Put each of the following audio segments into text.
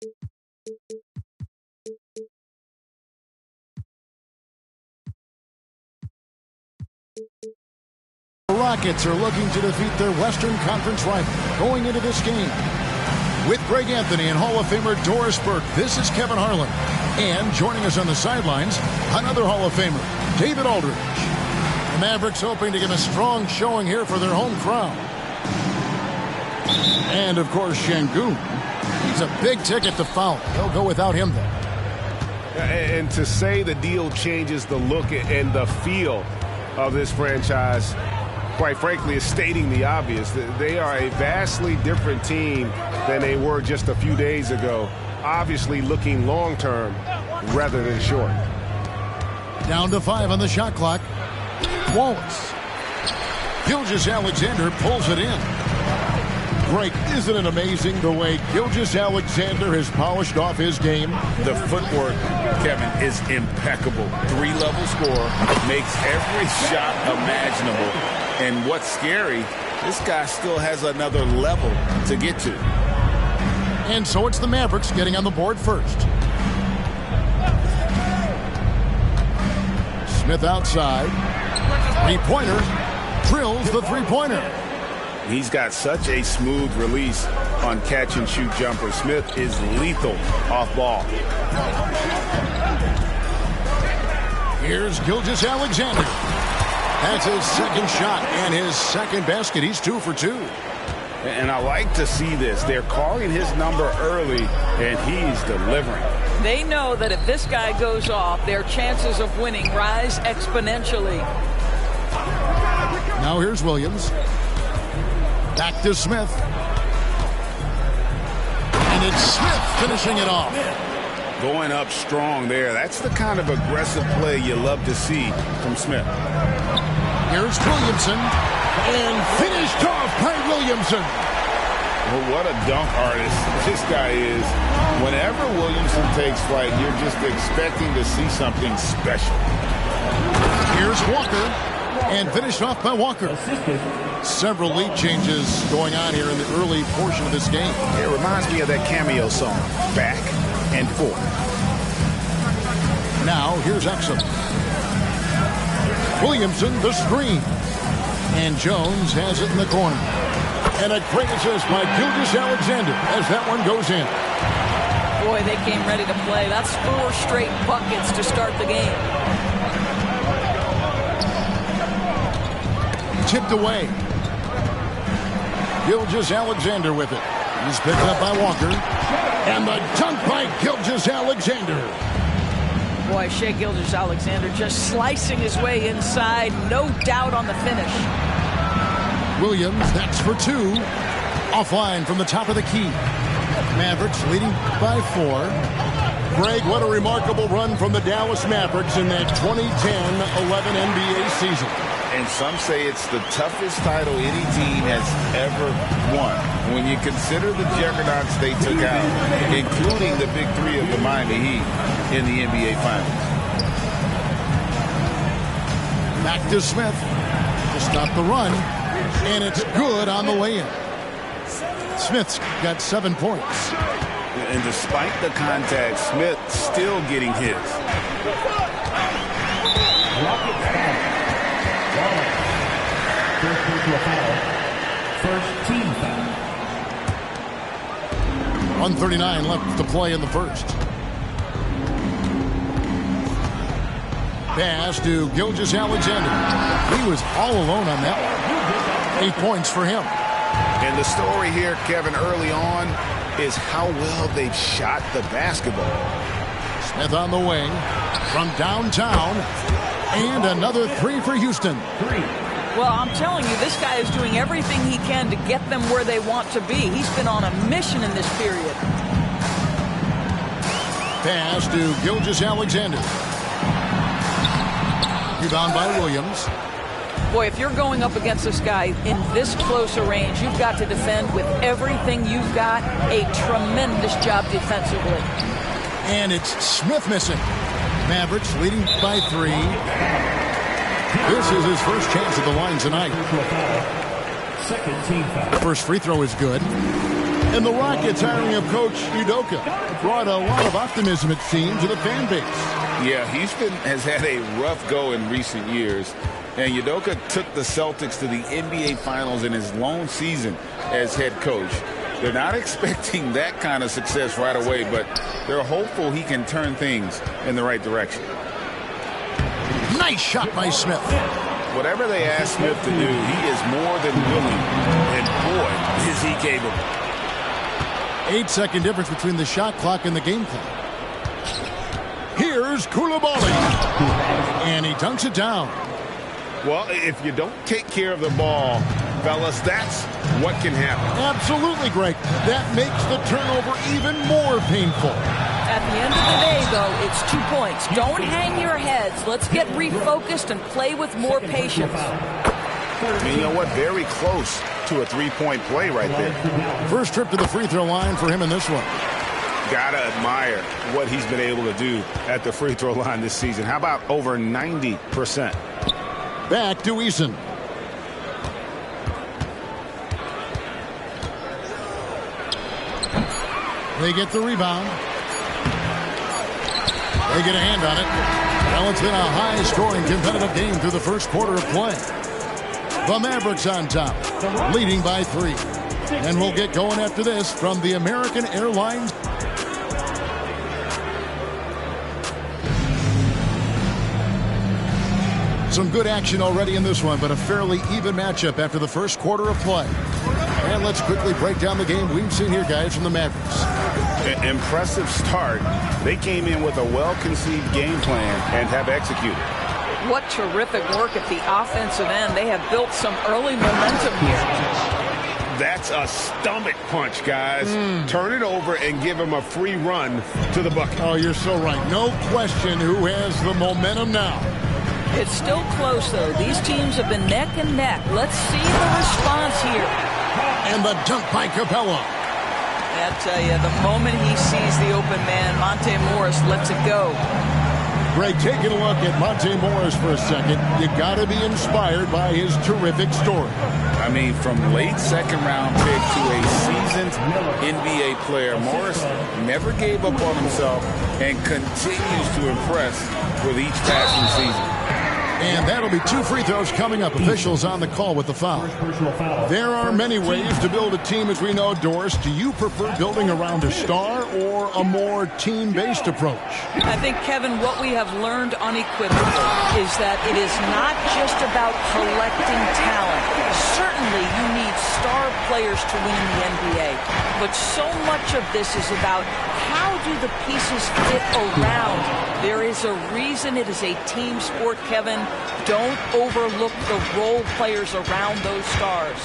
The Rockets are looking to defeat their Western Conference rival going into this game. With Greg Anthony and Hall of Famer Doris Burke, this is Kevin Harlan. And joining us on the sidelines, another Hall of Famer, David Aldridge. The Mavericks hoping to get a strong showing here for their home crowd. And, of course, Şengün. He's a big ticket to foul. They'll go without him there. And to say the deal changes the look and the feel of this franchise, quite frankly, is stating the obvious. They are a vastly different team than they were just a few days ago. Obviously looking long-term rather than short. Down to 5 on the shot clock. Wallace. Gilgeous-Alexander pulls it in. Greg, isn't it amazing the way Gilgeous-Alexander has polished off his game? The footwork, Kevin, is impeccable. 3-level scorer, makes every shot imaginable. And what's scary, this guy still has another level to get to. And so it's the Mavericks getting on the board first. Smith outside. Three-pointer. Drills the three-pointer. He's got such a smooth release on catch-and-shoot jumpers. Smith is lethal off ball. Here's Gilgeous-Alexander. That's his second shot and his second basket. He's 2 for 2. And I like to see this. They're calling his number early, and he's delivering. They know that if this guy goes off, their chances of winning rise exponentially. Now here's Williams. Back to Smith. And it's Smith finishing it off. Going up strong there. That's the kind of aggressive play you love to see from Smith. Here's Williamson. And finished off by Williamson. Well, what a dunk artist this guy is. Whenever Williamson takes flight, you're just expecting to see something special. Here's Walker. And finished off by Walker. Several lead changes going on here in the early portion of this game. It reminds me of that cameo song, Back and Forth. Now, here's Exum. Williamson, the screen. And Jones has it in the corner. And a great assist by Gilgeous-Alexander as that one goes in. Boy, they came ready to play. That's 4 straight buckets to start the game. Tipped away. Gilgeous-Alexander with it. He's picked up by Walker. And the dunk by Gilgeous-Alexander. Boy, Shai Gilgeous-Alexander just slicing his way inside. No doubt on the finish. Williams, that's for 2. Offline from the top of the key. Mavericks leading by 4. Greg, what a remarkable run from the Dallas Mavericks in that 2010-11 NBA season. And some say it's the toughest title any team has ever won. When you consider the juggernauts they took out, including the big 3 of the Miami Heat in the NBA Finals. Back to Smith to stop the run. And it's good on the way in. Smith's got 7 points. And despite the contact, Smith still getting his. First team foul. 1:39 left to play in the first. Pass to Gilgeous-Alexander. He was all alone on that one. 8 points for him. And the story here, Kevin, early on is how well they've shot the basketball. Smith on the wing from downtown. And another 3 for Houston. Well, I'm telling you, this guy is doing everything he can to get them where they want to be. He's been on a mission in this period. Pass to Gilgeous-Alexander. Rebound by Williams. Boy, if you're going up against this guy in this close a range, you've got to defend with everything you've got. A tremendous job defensively. And it's Smith missing. Mavericks leading by 3. This is his first chance at the line tonight. Second team foul. First free throw is good. And the Rockets hiring of Coach Udoka brought a lot of optimism, it seems, to the fan base. Yeah, Houston has had a rough go in recent years. And Udoka took the Celtics to the NBA Finals in his lone season as head coach. They're not expecting that kind of success right away, but they're hopeful he can turn things in the right direction. Nice shot by Smith. Whatever they ask Smith to do, he is more than willing. And boy, is he capable. 8-second difference between the shot clock and the game clock. Here's Coulibaly. And he dunks it down. Well, if you don't take care of the ball, fellas, that's what can happen. Absolutely, Greg. That makes the turnover even more painful. At the end of the day, though, it's 2 points. Don't hang your heads. Let's get refocused and play with more patience. I mean, you know what? Very close to a three-point play right there. First trip to the free throw line for him in this one. Gotta admire what he's been able to do at the free throw line this season. How about over 90%? Back to Eason. They get the rebound. They get a hand on it. Well, it's been a high-scoring competitive game through the first quarter of play. The Mavericks on top, leading by 3. And we'll get going after this from the American Airlines. Some good action already in this one, but a fairly even matchup after the first quarter of play. And let's quickly break down the game we've seen here, guys, from the Mavericks. Impressive start. They came in with a well-conceived game plan and have executed. What terrific work at the offensive end. They have built some early momentum here. That's a stomach punch, guys. Turn it over and give him a free run to the bucket. Oh, you're so right. No question who has the momentum now. It's still close, though. These teams have been neck and neck. Let's see the response here. And the dunk by Capella. I tell you, the moment he sees the open man, Monte Morris lets it go. Greg, taking a look at Monte Morris for a second, you got to be inspired by his terrific story. I mean, from late second-round pick to a seasoned NBA player, Morris never gave up on himself and continues to impress with each passing season. And that'll be 2 free throws coming up. Officials on the call with the foul. There are many ways to build a team, as we know, Doris. Do you prefer building around a star or a more team-based approach? I think, Kevin, what we have learned unequivocally is that it is not just about collecting talent. Certainly, you need star players to win in the NBA. But so much of this is about how do the pieces fit around. There is a reason it is a team sport, Kevin. Don't overlook the role players around those stars.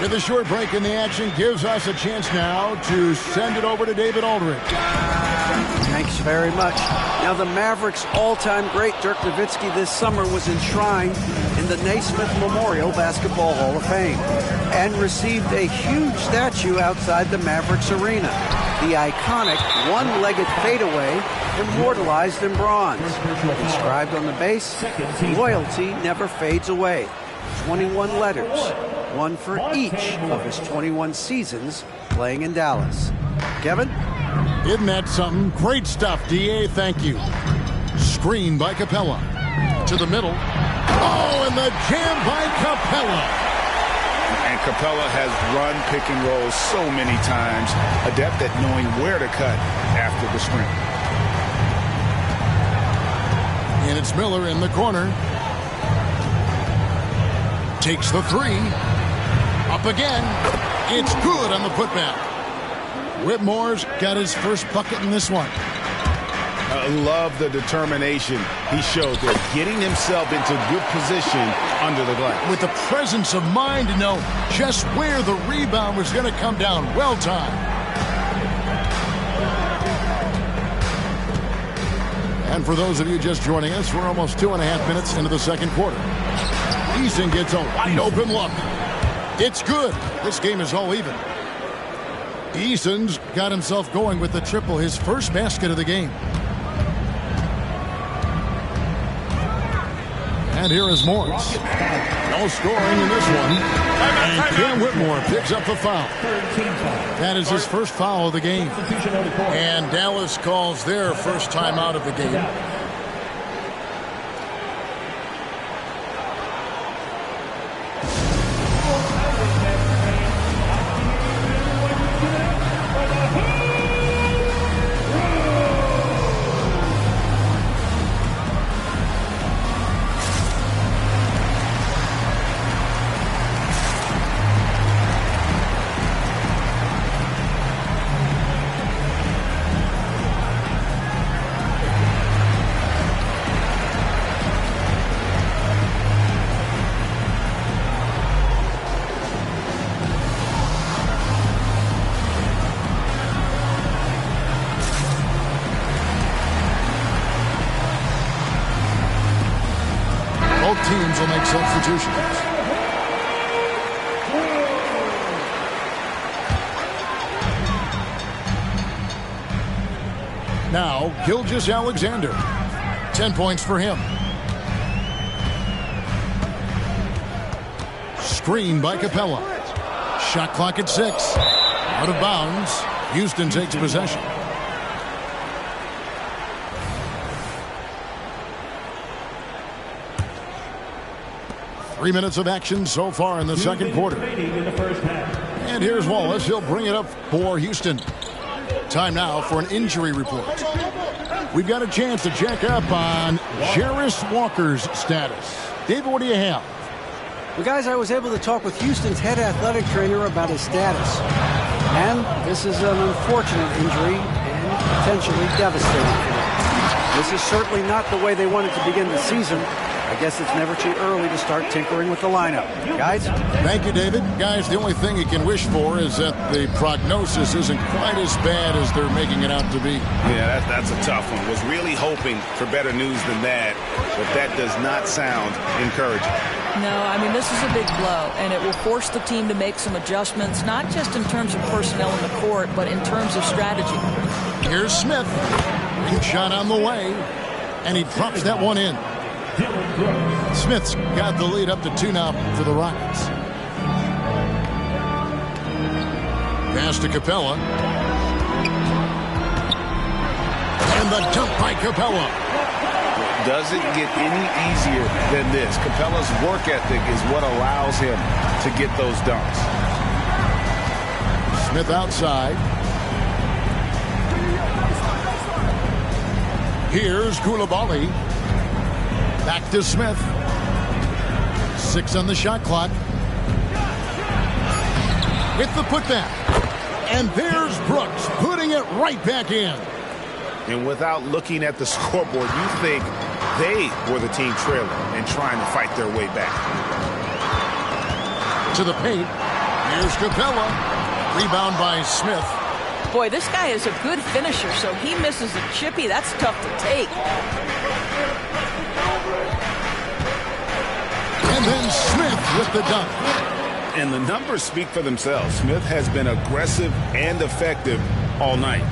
With a short break in the action gives us a chance now to send it over to David Aldridge. Thanks very much. Now, the Mavericks' all-time great Dirk Nowitzki this summer was enshrined in the Naismith Memorial Basketball Hall of Fame and received a huge statue outside the Mavericks arena. The iconic one-legged fadeaway immortalized in bronze. Inscribed on the base, loyalty never fades away. 21 letters, one for each of his 21 seasons playing in Dallas. Kevin? Isn't that something? Great stuff, D.A. Thank you. Screen by Capella. To the middle. Oh, and the jam by Capella. And Capella has run pick and roll so many times, adept at knowing where to cut after the screen. And it's Miller in the corner. Takes the 3. Up again. It's good on the putback. Whitmore's got his first bucket in this one. I love the determination he showed there, getting himself into good position under the glass. With the presence of mind to know just where the rebound was going to come down. Well timed. And for those of you just joining us, we're almost 2.5 minutes into the second quarter. Eason gets a wide open look. It's good. This game is all even. Eason's got himself going with the triple, his first basket of the game. And here is Morris. No scoring in this one. And Cam Whitmore picks up the foul. That is his first foul of the game. And Dallas calls their first time out of the game. Both teams will make substitutions. Now, Gilgeous-Alexander. 10 points for him. Screen by Capella. Shot clock at 6. Out of bounds. Houston takes possession. Three minutes of action so far in the second quarter. And here's Wallace. He'll bring it up for Houston. Time now for an injury report. We've got a chance to check up on Jarace Walker's status. David, what do you have? Well, guys, I was able to talk with Houston's head athletic trainer about his status. And this is an unfortunate injury and potentially devastating for them. This is certainly not the way they wanted to begin the season. I guess it's never too early to start tinkering with the lineup. Guys? Thank you, David. Guys, the only thing you can wish for is that the prognosis isn't quite as bad as they're making it out to be. Yeah, that's a tough one. Was really hoping for better news than that, but that does not sound encouraging. No, I mean, this is a big blow, and it will force the team to make some adjustments, not just in terms of personnel in the court, but in terms of strategy. Here's Smith. Big shot on the way, and he drops that one in. Smith's got the lead up to 2 now for the Rockets. Pass to Capella. And the dunk by Capella. Doesn't get any easier than this. Capella's work ethic is what allows him to get those dunks. Smith outside. Here's Coulibaly. Back to Smith. 6 on the shot clock. With the putback. And there's Brooks putting it right back in. And without looking at the scoreboard, you think they were the team trailing and trying to fight their way back. To the paint. Here's Capella. Rebound by Smith. Boy, this guy is a good finisher, so he misses a chippy. That's tough to take. And then Smith with the dunk. And the numbers speak for themselves. Smith has been aggressive and effective all night.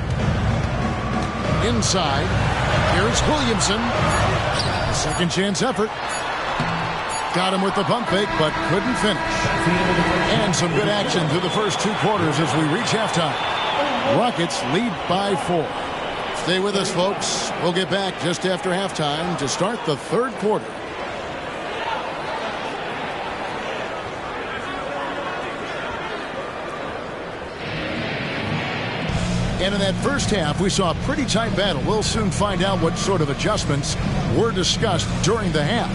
Inside. Here's Williamson. Second chance effort. Got him with the pump fake, but couldn't finish. And some good action through the first 2 quarters as we reach halftime. Rockets lead by 4. Stay with us, folks. We'll get back just after halftime to start the third quarter. And in that first half, we saw a pretty tight battle. We'll soon find out what sort of adjustments were discussed during the half.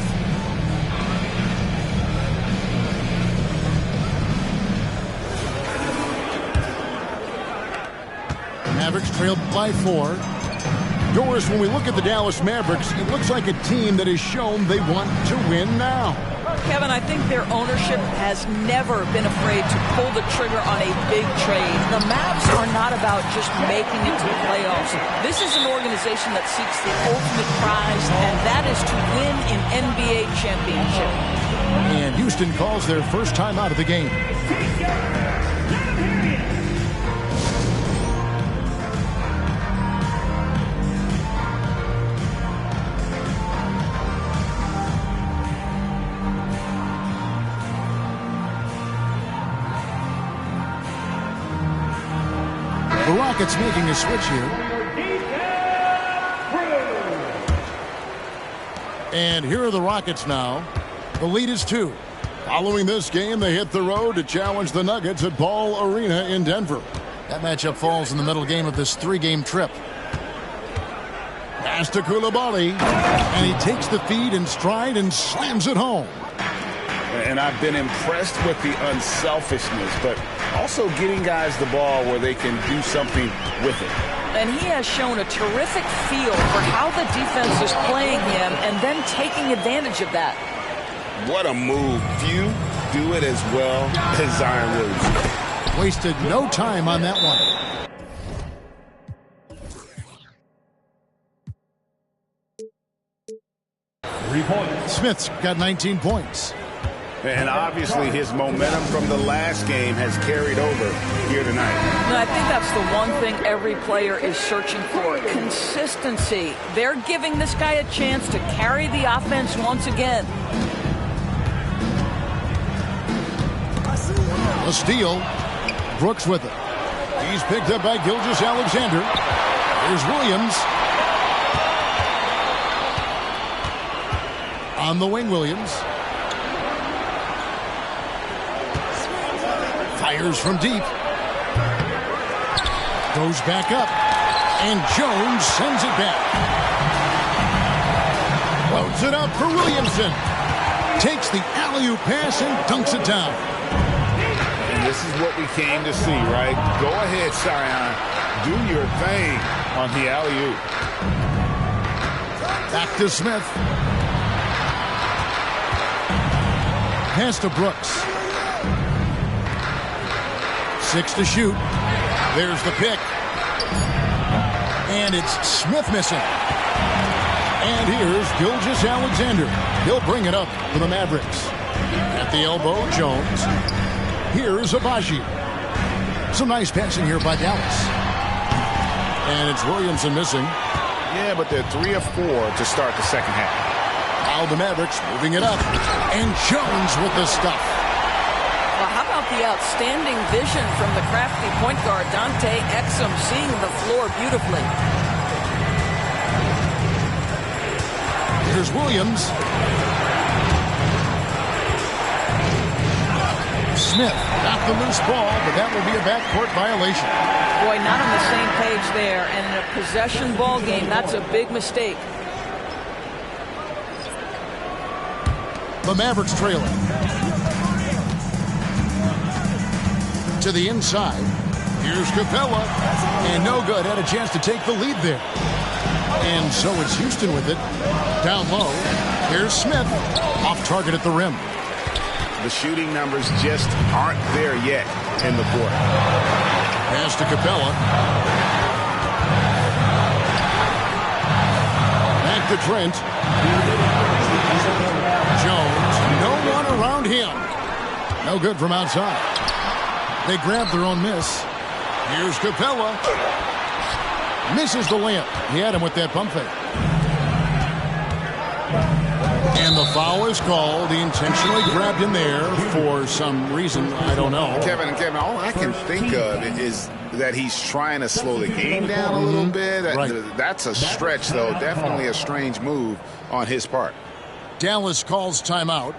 Mavericks trailed by 4. Doris, when we look at the Dallas Mavericks, it looks like a team that has shown they want to win now. Kevin, I think their ownership has never been afraid to pull the trigger on a big trade. The Mavs are not about just making it to the playoffs. This is an organization that seeks the ultimate prize, and that is to win an NBA championship. And Houston calls their first time out of the game. The Rockets making a switch here. And here are the Rockets now. The lead is 2. Following this game, they hit the road to challenge the Nuggets at Ball Arena in Denver. That matchup falls in the middle game of this 3-game trip. Pass to Coulibaly, and he takes the feed in stride and slams it home. And I've been impressed with the unselfishness, but also getting guys the ball where they can do something with it. And he has shown a terrific feel for how the defense is playing him and then taking advantage of that. What a move. Few do it as well as Zion Williamson. Wasted no time on that one. Smith's got 19 points. And obviously his momentum from the last game has carried over here tonight. And I think that's the one thing every player is searching for. Consistency. They're giving this guy a chance to carry the offense once again. A steal. Brooks with it. He's picked up by Gilgeous-Alexander. Here's Williams. On the wing, Williams. Fires from deep. Goes back up. And Jones sends it back. Loads it up for Williamson. Takes the alley-oop pass and dunks it down. And this is what we came to see, right? Go ahead, Zion. Do your thing on the alley-oop. Back to Smith. Pass to Brooks. 6 to shoot. There's the pick. And it's Smith missing. And here's Gilgeous-Alexander. He'll bring it up for the Mavericks. At the elbow, Jones. Here's Agbaji. Some nice passing here by Dallas. And it's Williamson missing. Yeah, but they're 3 of 4 to start the second half. Now the Mavericks moving it up. And Jones with the stuff. Well, how about the outstanding vision from the crafty point guard, Dante Exum, seeing the floor beautifully. Here's Williams. Smith got the loose ball, but that will be a backcourt violation. Boy, not on the same page there. And in a possession ball game, that's a big mistake. The Mavericks trailing. To the inside. Here's Capella. And no good. Had a chance to take the lead there. And so it's Houston with it. Down low. Here's Smith. Off target at the rim. The shooting numbers just aren't there yet in the quarter. Pass to Capella. Back to Trent. Jones. No one around him. No good from outside. They grab their own miss. Here's Capella. Misses the layup. He had him with that pump fake. And the foul is called. He intentionally grabbed him there for some reason. I don't know. Kevin, all I can think of is that he's trying to slow the game down a little bit. Right. That's a stretch, though. Definitely a strange move on his part. Dallas calls timeout.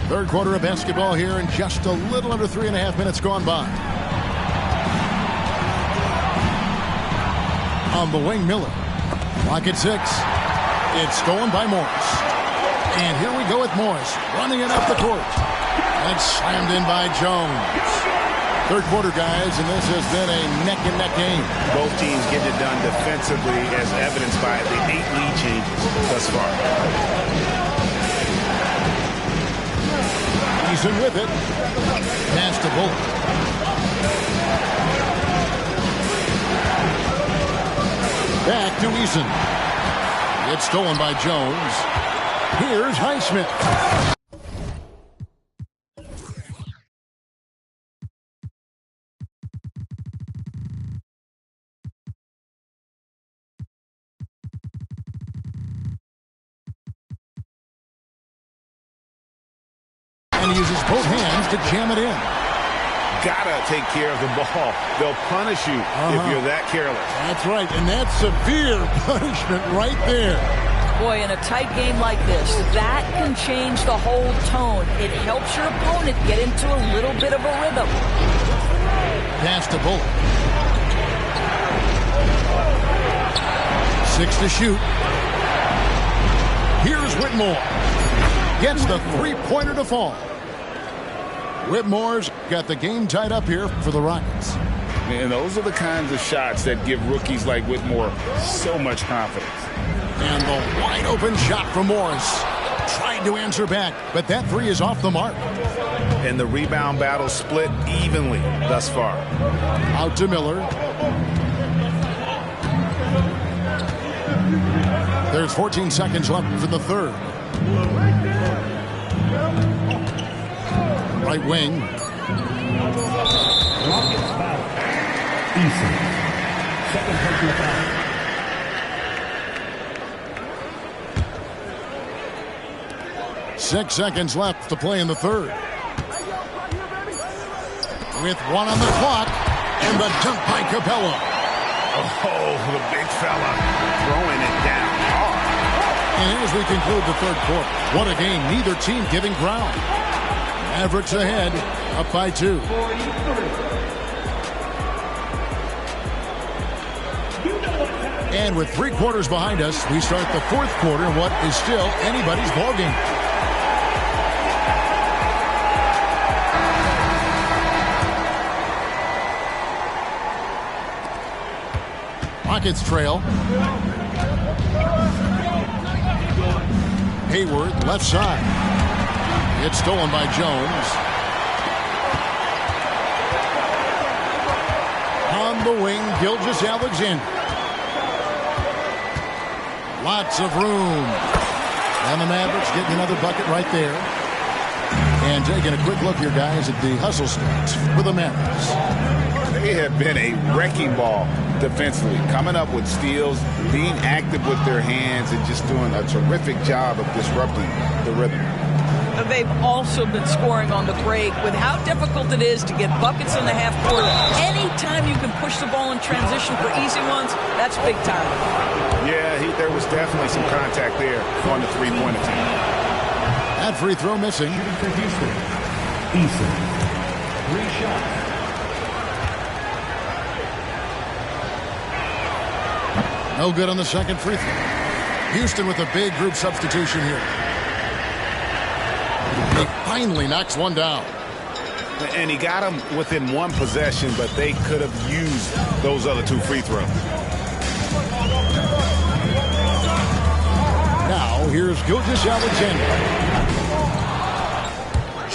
Third quarter of basketball here, and just a little under 3.5 minutes gone by. On the wing, Miller. Clock at 6. It's stolen by Morris. And here we go with Morris running it up the court. And slammed in by Jones. Third quarter, guys, and this has been a neck-and-neck game. Both teams getting it done defensively, as evidenced by the 8 lead changes thus far. Eason with it. Pass to Bullock. Back to Eason. It's stolen by Jones. Here's Highsmith. And he uses both hands to jam it in. Gotta take care of the ball. They'll punish you if you're that careless. That's right, and that's severe punishment right there. Boy, in a tight game like this, that can change the whole tone. It helps your opponent get into a little bit of a rhythm. Pass to Bullock. 6 to shoot. Here's Whitmore. Gets the three-pointer to fall. Whitmore's got the game tied up here for the Rockets. And those are the kinds of shots that give rookies like Whitmore so much confidence. And the wide-open shot from Morris. Tried to answer back, but that three is off the mark. And the rebound battle split evenly thus far. Out to Miller. There's 14 seconds left for the third. Right wing. Rockets foul. Eason. Second personal foul. Six seconds left to play in the third. With one on the clock, and the dunk by Capella. Oh, the big fella throwing it down hard. And as we conclude the third quarter, what a game, neither team giving ground. Mavericks ahead, up by 2. And with 3 quarters behind us, we start the fourth quarter in what is still anybody's ballgame. Rockets trail. Hayward, left side. It's stolen by Jones. On the wing, Gilgeous-Alexander. Lots of room. And the Mavericks getting another bucket right there. And taking a quick look here, guys, at the hustle stats for the Mavericks. They have been a wrecking ball defensively, coming up with steals, being active with their hands, and just doing a terrific job of disrupting the rhythm. They've also been scoring on the break with how difficult it is to get buckets in the half court. Anytime you can push the ball in transition for easy ones, that's big time. Yeah, there was definitely some contact there on the three-point attempt. That free throw missing. Shooting for Houston. Eason. 3 shots. No good on the second free throw. Houston with a big group substitution here. He finally knocks one down. And he got him within one possession, but they could have used those other 2 free throws. Now, here's Gilgeous-Alexander.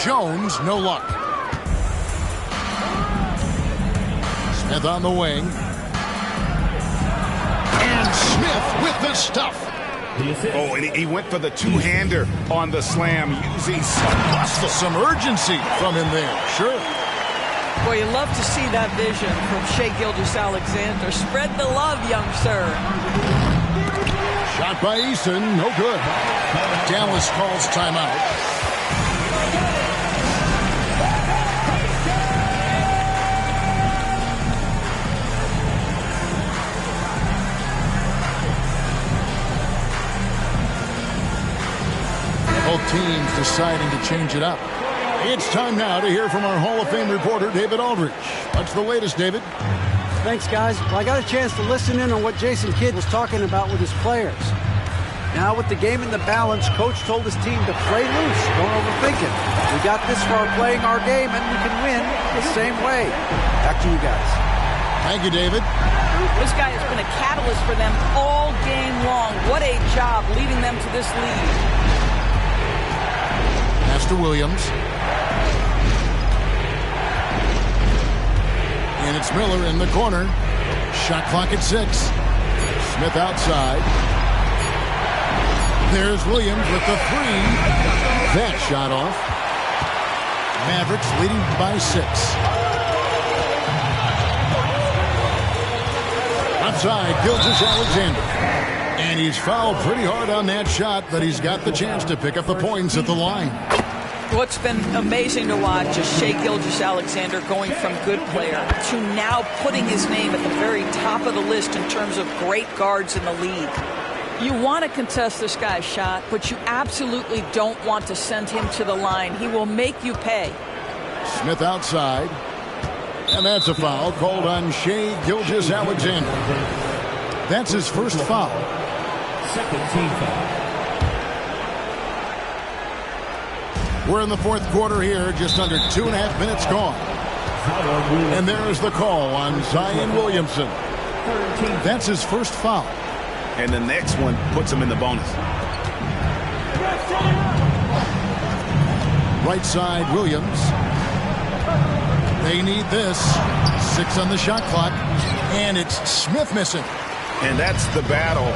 Jones, no luck. Smith on the wing. And Smith with the stuff. Oh, and he went for the two-hander on the slam, using some muscle. Some urgency from him there, sure. Boy, you love to see that vision from Shai Gilgeous-Alexander. Spread the love, young sir. Shot by Eason, no good. Dallas calls timeout. Both teams deciding to change it up. It's time now to hear from our Hall of Fame reporter, David Aldridge. What's the latest, David? Thanks, guys. Well, I got a chance to listen in on what Jason Kidd was talking about with his players. Now, with the game in the balance, Coach told his team to play loose. Don't overthink it. We got this far playing our game, and we can win the same way. Back to you guys. Thank you, David. This guy has been a catalyst for them all game long. What a job leading them to this lead. Pass to Williams. And it's Miller in the corner. Shot clock at 6. Smith outside. There's Williams with the 3. That shot off. Mavericks leading by 6. Outside, Gilgeous-Alexander. And he's fouled pretty hard on that shot, but he's got the chance to pick up the points at the line. What's been amazing to watch is Shai Gilgeous-Alexander going from good player to now putting his name at the very top of the list in terms of great guards in the league. You want to contest this guy's shot, but you absolutely don't want to send him to the line. He will make you pay. Smith outside. And that's a foul called on Shai Gilgeous-Alexander. That's his first foul. Second team foul. We're in the fourth quarter here, just under 2.5 minutes gone. And there's the call on Zion Williamson. That's his first foul. And the next one puts him in the bonus. Right side, Williams. They need this. 6 on the shot clock. And it's Smith missing. And that's the battle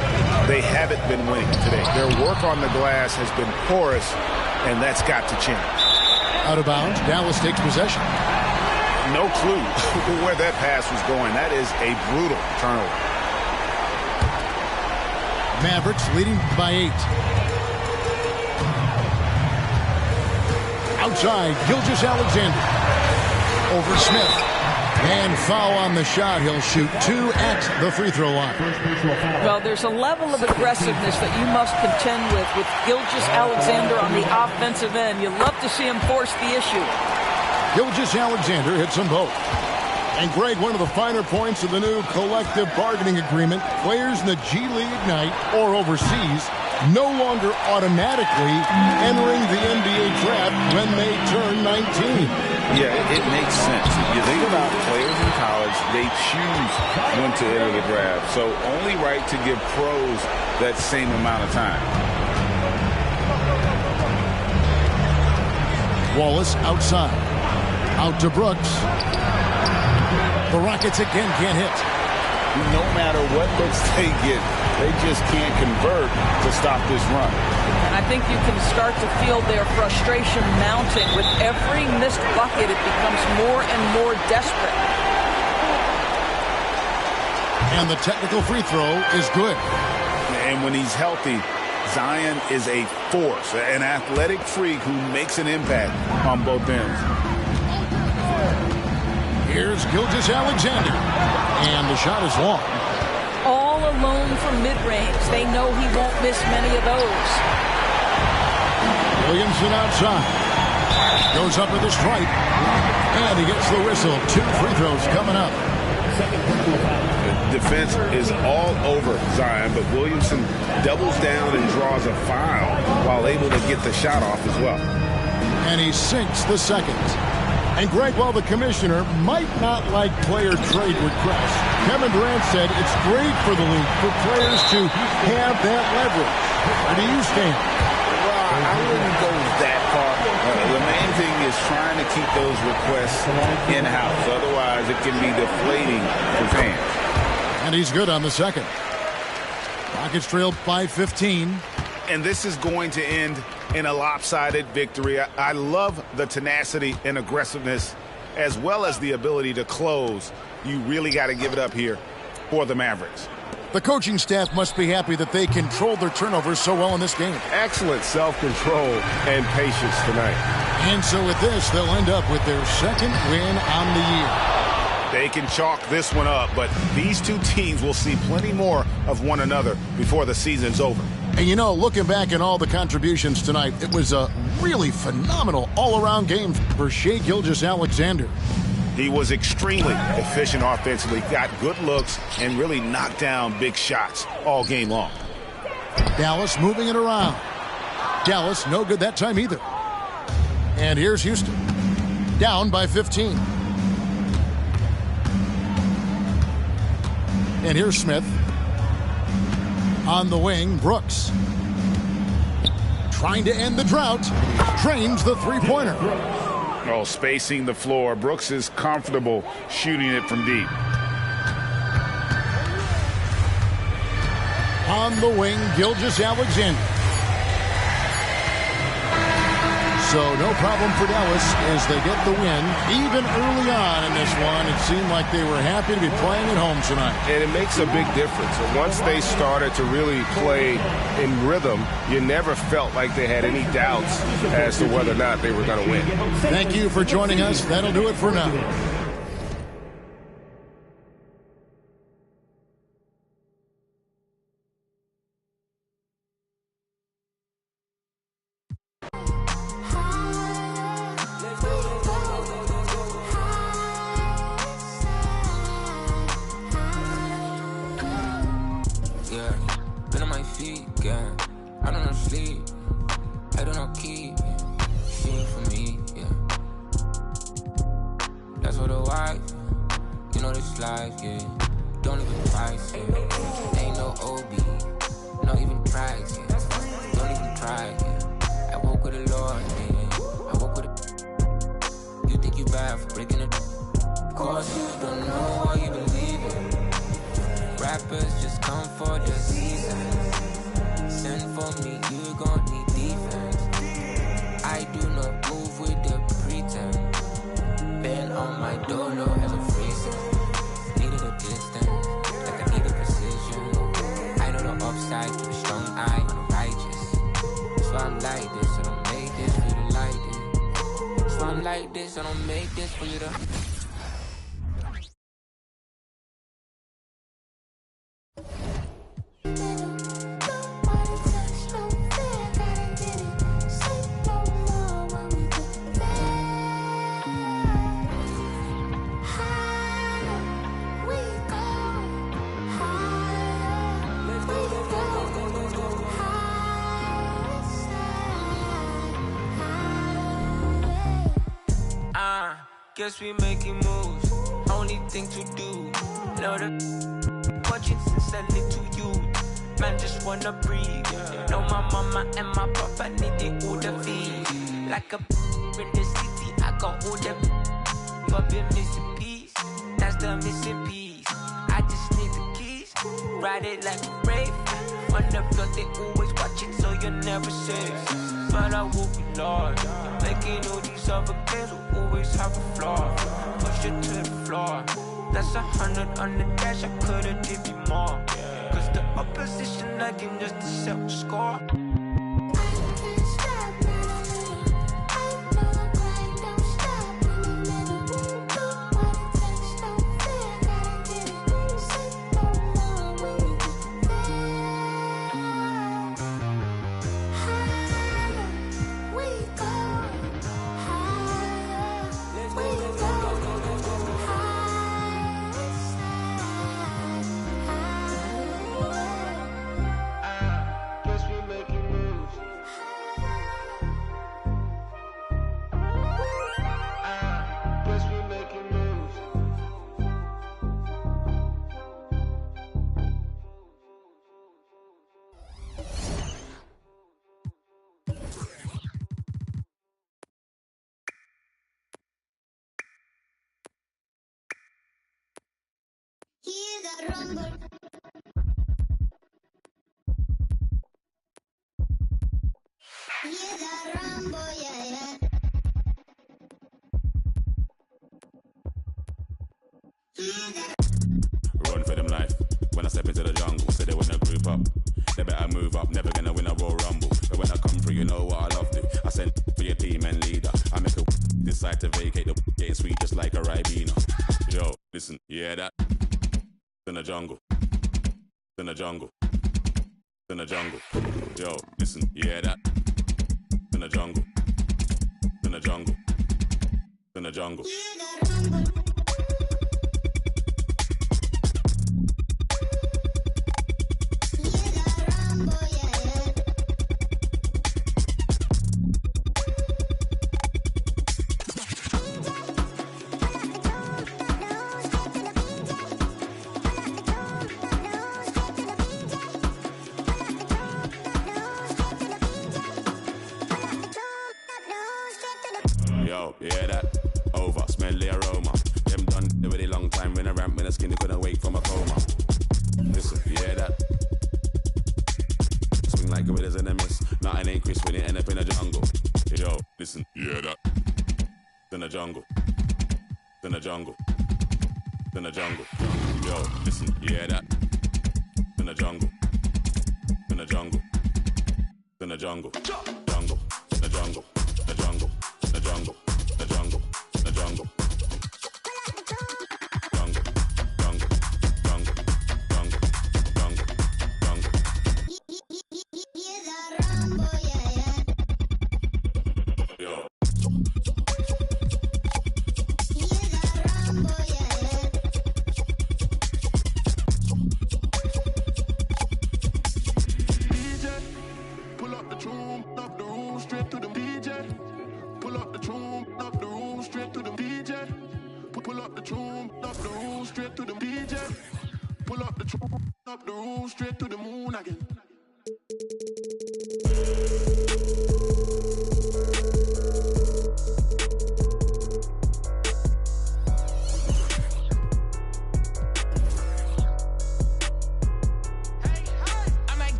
they haven't been winning today. Their work on the glass has been porous, and that's got to change. Out of bounds, Dallas takes possession. No clue where that pass was going. That is a brutal turnover. Mavericks leading by 8. Outside, Gilgeous-Alexander. Over Smith. And foul on the shot. He'll shoot 2 at the free throw line. Well, there's a level of aggressiveness that you must contend with Gilgeous-Alexander on the offensive end. You love to see him force the issue. Gilgeous-Alexander hits them both. And Greg, one of the finer points of the new collective bargaining agreement, players in the G League Ignite or overseas no longer automatically entering the NBA draft when they turn 19. Yeah, it makes sense. If you think about players in college, they choose when to enter the draft. So only right to give pros that same amount of time. Wallace outside. Out to Brooks. The Rockets again can't hit. No matter what looks they get, they just can't convert to stop this run. And I think you can start to feel their frustration mounting. With every missed bucket, it becomes more and more desperate. And the technical free throw is good. And when he's healthy, Zion is a force, an athletic freak who makes an impact on both ends. Here's Gilgeous-Alexander. And the shot is long. All alone from mid-range. They know he won't miss many of those. Williamson outside. Goes up with a stripe. And he gets the whistle. 2 free throws coming up. The defense is all over Zion, but Williamson doubles down and draws a foul while able to get the shot off as well. And he sinks the second. And Greg, while the commissioner might not like player trade requests, Kevin Durant said it's great for the league for players to have that leverage. Where do you stand? Well, I wouldn't go that far. The main thing is trying to keep those requests in-house. Otherwise, it can be deflating for fans. And he's good on the second. Rockets trailed by 15. And this is going to end in a lopsided victory. I love the tenacity and aggressiveness as well as the ability to close. You really got to give it up here for the Mavericks. The coaching staff must be happy that they controlled their turnovers so well in this game. Excellent self-control and patience tonight. And so with this, they'll end up with their second win on the year. They can chalk this one up, but these two teams will see plenty more of one another before the season's over. And you know, looking back at all the contributions tonight, it was a really phenomenal all-around game for Shai Gilgeous-Alexander. He was extremely efficient offensively, got good looks, and really knocked down big shots all game long. Dallas moving it around. Dallas no good that time either. And here's Houston. Down by 15. And here's Smith. On the wing, Brooks. Trying to end the drought. Drains the three-pointer. Oh, spacing the floor. Brooks is comfortable shooting it from deep. On the wing, Gilgeous-Alexander. So no problem for Dallas as they get the win. Even early on in this one, it seemed like they were happy to be playing at home tonight. And it makes a big difference. Once they started to really play in rhythm, you never felt like they had any doubts as to whether or not they were going to win. Thank you for joining us. That'll do it for now. Guess we making moves, only thing to do. Know the watching since a little youth. Man just wanna breathe. Know my mama and my papa need it all the feed. Like a in the city, I got all the but been missing piece. That's the missing piece. I just need the keys. Ride it like a rave. On the block they always watching, so you're never safe. But I will be Lord. Making all these other players will always have a flaw. Push it to the floor. That's 100 on the dash, I could've did you more. Cause the opposition lacking just to set the score. Hear the rumble. Hear the rumble, yeah, yeah. Run for them life. When I step into the jungle, say they wanna group up. They better move up, never gonna win a Royal Rumble. But when I come through, you know what I love to. I send for your team and leader. I make a decide to vacate the getting sweet just like a Ribena. Yo, listen, you hear that? In the jungle. In the jungle. In the jungle. Yo, listen, you hear that? In the jungle. In the jungle. In the jungle. Yo, you hear that? Over, smell the aroma. Them done a really long time when I ramp when the skinny couldn't wake from a coma. Listen, you hear that? Swing like gorillas in a mist. Nothing ain't crisp when it end up in a jungle. Yo, listen, yeah, that. In the jungle. In the jungle. In the jungle. Yo, listen, yeah, that. In the jungle. In the jungle. In the jungle. Jungle. The jungle. The jungle. The jungle. The jungle. The jungle.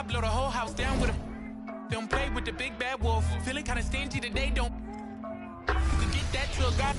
Blow the whole house down with a. Don't play with the big bad wolf. Feeling kinda stingy today, don't. You can get that to a guy.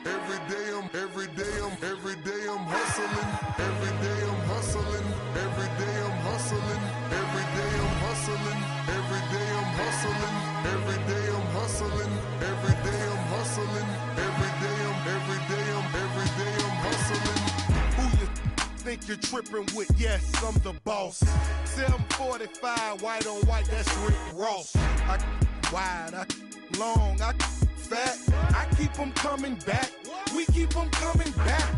Every day I'm hustling. Every day I'm hustling. Every day I'm hustling. Every day I'm hustling. Every day I'm hustling. Every day I'm hustling. Every day I'm hustling. Every day I'm hustling. Who you think you're tripping with? Yes, I'm the boss. 745, white on white, that's Rick Ross. I wide, I long, I fat. I keep them coming back. We keep them coming back.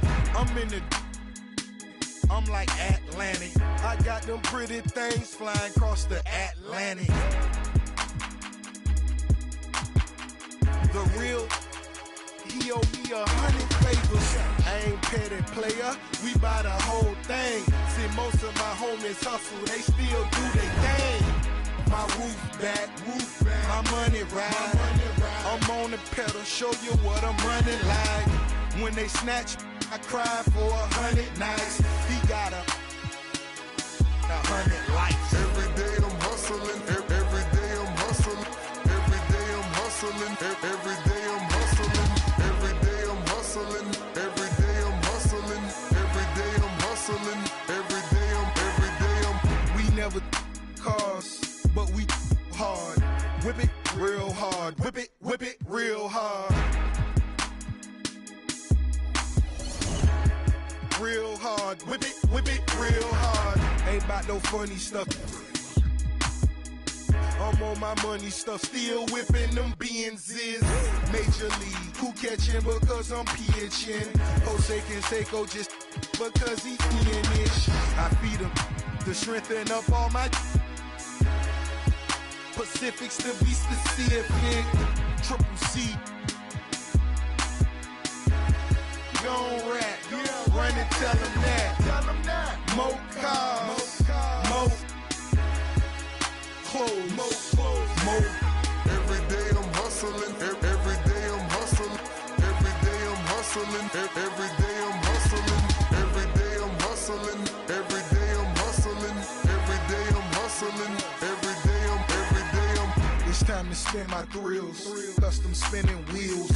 I'm like Atlantic. I got them pretty things flying across the Atlantic. The real, he owe me 100 favors. I ain't petty player, we buy the whole thing. See, most of my homies hustle, they still do their thing. My roof back, my money ride. I'm on the pedal, show you what I'm running like. When they snatch, I cry for 100 nights. He got 100 lights. Every day I'm hustling. Every day I'm hustling. Every day I'm hustling. Every day I'm hustling. Every day I'm hustling. Every day I'm hustling. Every day I'm hustling. Every day I'm. We never cars, but we hard. Whip it real hard. Whip it real hard. Real hard, whip it real hard. Ain't about no funny stuff. I'm on my money stuff, still whipping them Benzes. Major league, who catching because I'm pitching? Jose Canseco just because he finish. I feed him to strengthen up all my Pacifics to be specific. Triple C. Gon' rap, run and tell them that. More cars, more clothes, more. Every day I'm hustling. Every day I'm hustling. Every day I'm hustling. Every day I'm hustling. Every day I'm hustling. Every day I'm hustling. Every day I'm hustling. Every day I'm. It's time to spin my thrills. Custom spinning wheels.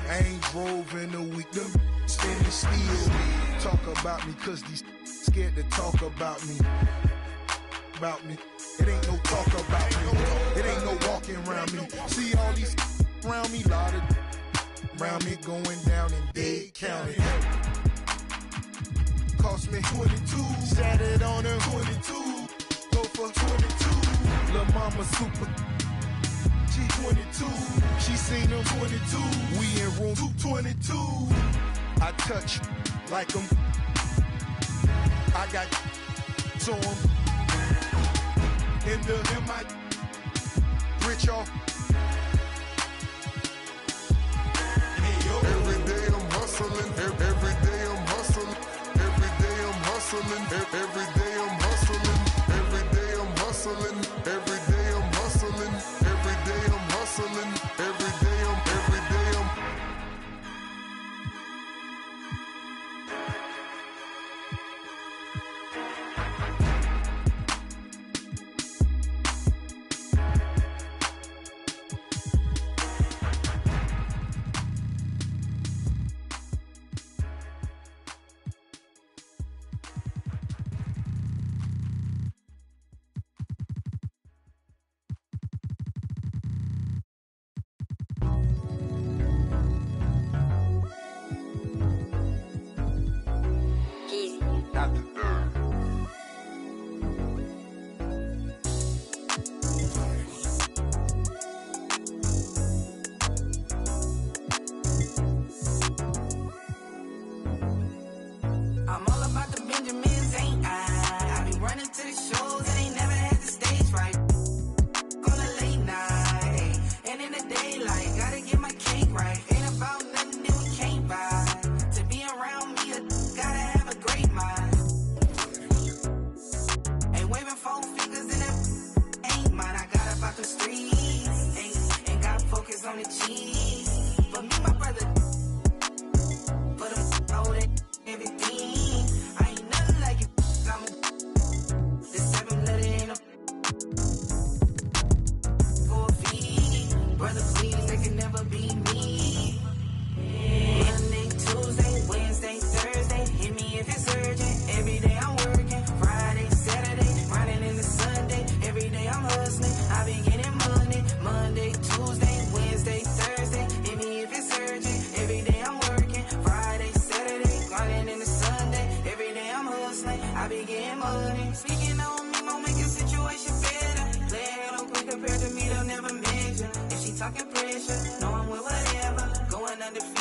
I ain't drove in a week. Them spinning steel. Talk about me, cause these scared to talk about me. About me. It ain't no talk about me. It ain't no walking around me. See all these around me, lot of around me going down in Dade County. Cost me 22. Sat it on her 22. Go for 22. Lil' mama super. She 22. She seen them 22. We in room 222. I touch like them. I got to them. In my rich off. Every day I'm hustling. Every day I'm hustling. Every day I'm hustling. Every day I'm hustling. Every day I'm hustling. Every day I'm hustling. Every day I'm hustling. Every day I'm.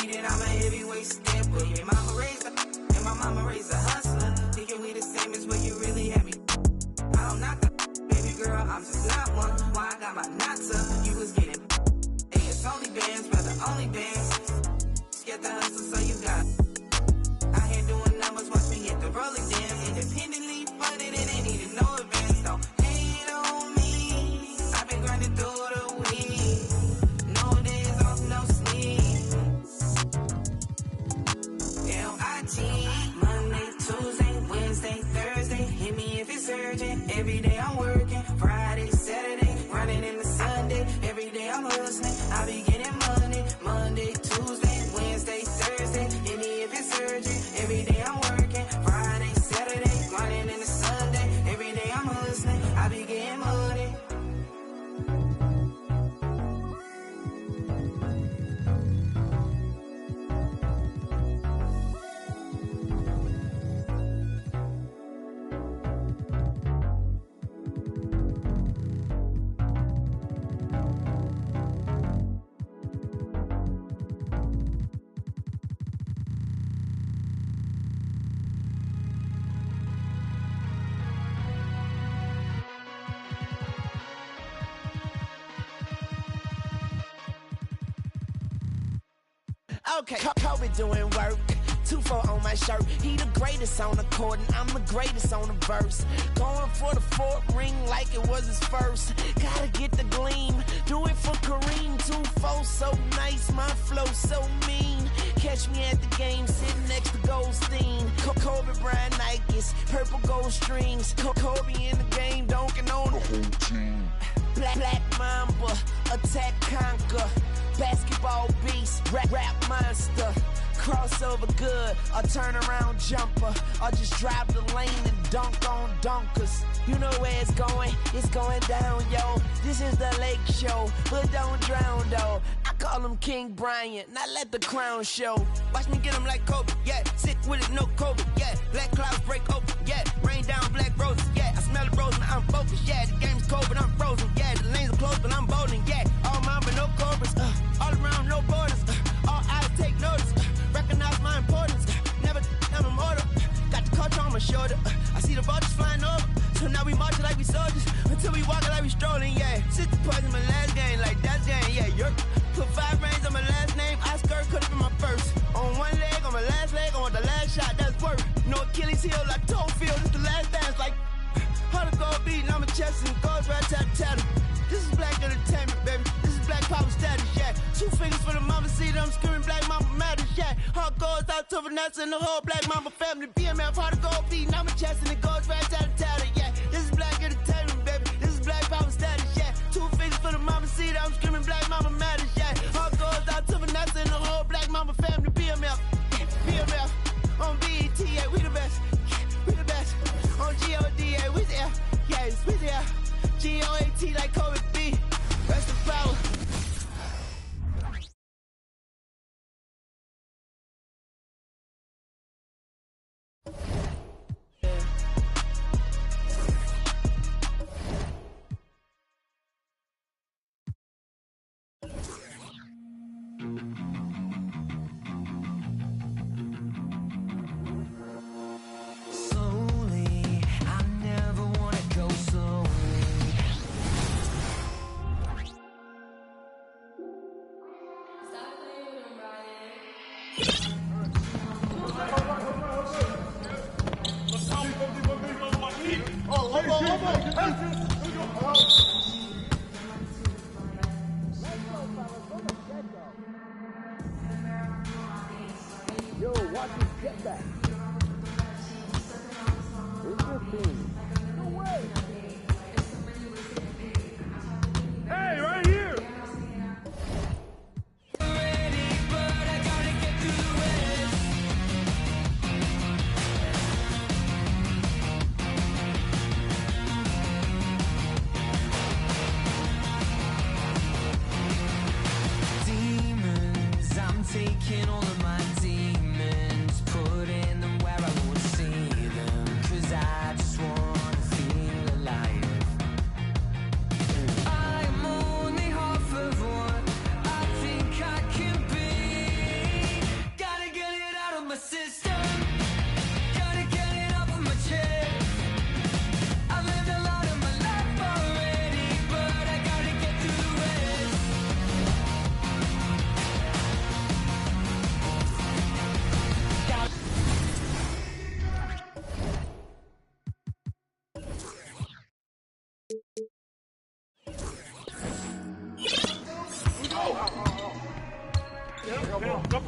undefeated, I'm a heavyweight stepper. Yeah, mama raised a, and my mama raised a hustler. Thinking we the same is where you really have me. I don't knock the baby girl, I'm just not one. Why I got my knots up, you was getting. Hey, it's only bands, but the only bands. Get the hustle, so you got. I here doing numbers, watch me hit the rolling dance. Independently funded, it ain't needed no advance. Don't hate on me. I've been grinding through the week. No days off, no sleep. L-I-T. Monday, Tuesday, Wednesday, Thursday. Hit me if it's urgent. Every day I'm working. Friday, Saturday, running into Sunday. Every day I'm hustling. I be getting money. Monday, Tuesday, Wednesday, Thursday. Hit me if it's urgent. Every day I'm working. Friday, Saturday, running into Sunday. Every day I'm hustling. I be getting money. Okay, Kobe doing work. 2-4 on my shirt. He the greatest on the court, and I'm the greatest on the verse. Going for the fourth ring like it was his first. Gotta get the gleam. Do it for Kareem. 2-4 so nice, my flow so mean. Catch me at the game, sitting next to Goldstein. Kobe Bryant Nikes, purple gold strings. Kobe in the game, dunking on the whole team. Black Mamba, attack conquer. Basketball beast, rap monster. Crossover good, a turnaround jumper. Or just drive the lane and dunk on dunkers. You know where it's going down, yo. This is the Lake Show, but don't drown, though. I call him King Bryant, not let the crown show. Watch me get him like Kobe, yeah. Sick with it, no COVID, yeah. Black clouds break open, yeah. Rain down black roses, yeah. I smell the rose, now I'm focused, yeah. The game's cold, but I'm frozen, yeah. The lanes are closed, but I'm bowling, yeah. All mine, but no cobras, all around, no borders. All eyes take notice, recognize my importance. Never, I'm immortal. Got the culture on my shoulder. I see the vultures flying over. So now we marching like we soldiers until we walking like we strolling, yeah. 60 points in my last game, like that's game, yeah. Yerp. Put 5 rings on my last name. I skirt could have been my first. On one leg, on my last leg, I want the last shot. That's work. No Achilles heel, like toe field. It's the last dance, like how to go beating. I'm a chest and goes right tat. This is black entertainment, baby. This is black power status, yeah. 2 fingers for the mama, see them screaming black mama matters, yeah. Heart goes out to Vanessa and the whole black mama family. BMF, how to go beating. I'm a chest and it goes right tat, yeah. This is black entertainment, baby. This is black power status, yeah. 2 fingers for the mama, see them screaming black mama matters, yeah. Heart goes out to Vanessa and the whole black mama family. BMF, on BET, yeah, we the best, we the best. On GODA, we there, yes, we there. GOAT like Kobe B. Rest in power. Slowly, I never wanna go slowly. Yo, watch his get back. It's 15. No way. Hey, right here. Demons, I'm taking all of my demons, putting them where I won't see them, 'cause I just wanna feel alive. I'm only half of what I think I can be.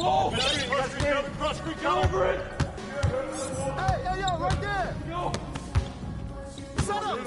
Ball! Get over it! Hey, yo, right there! Go! Set up!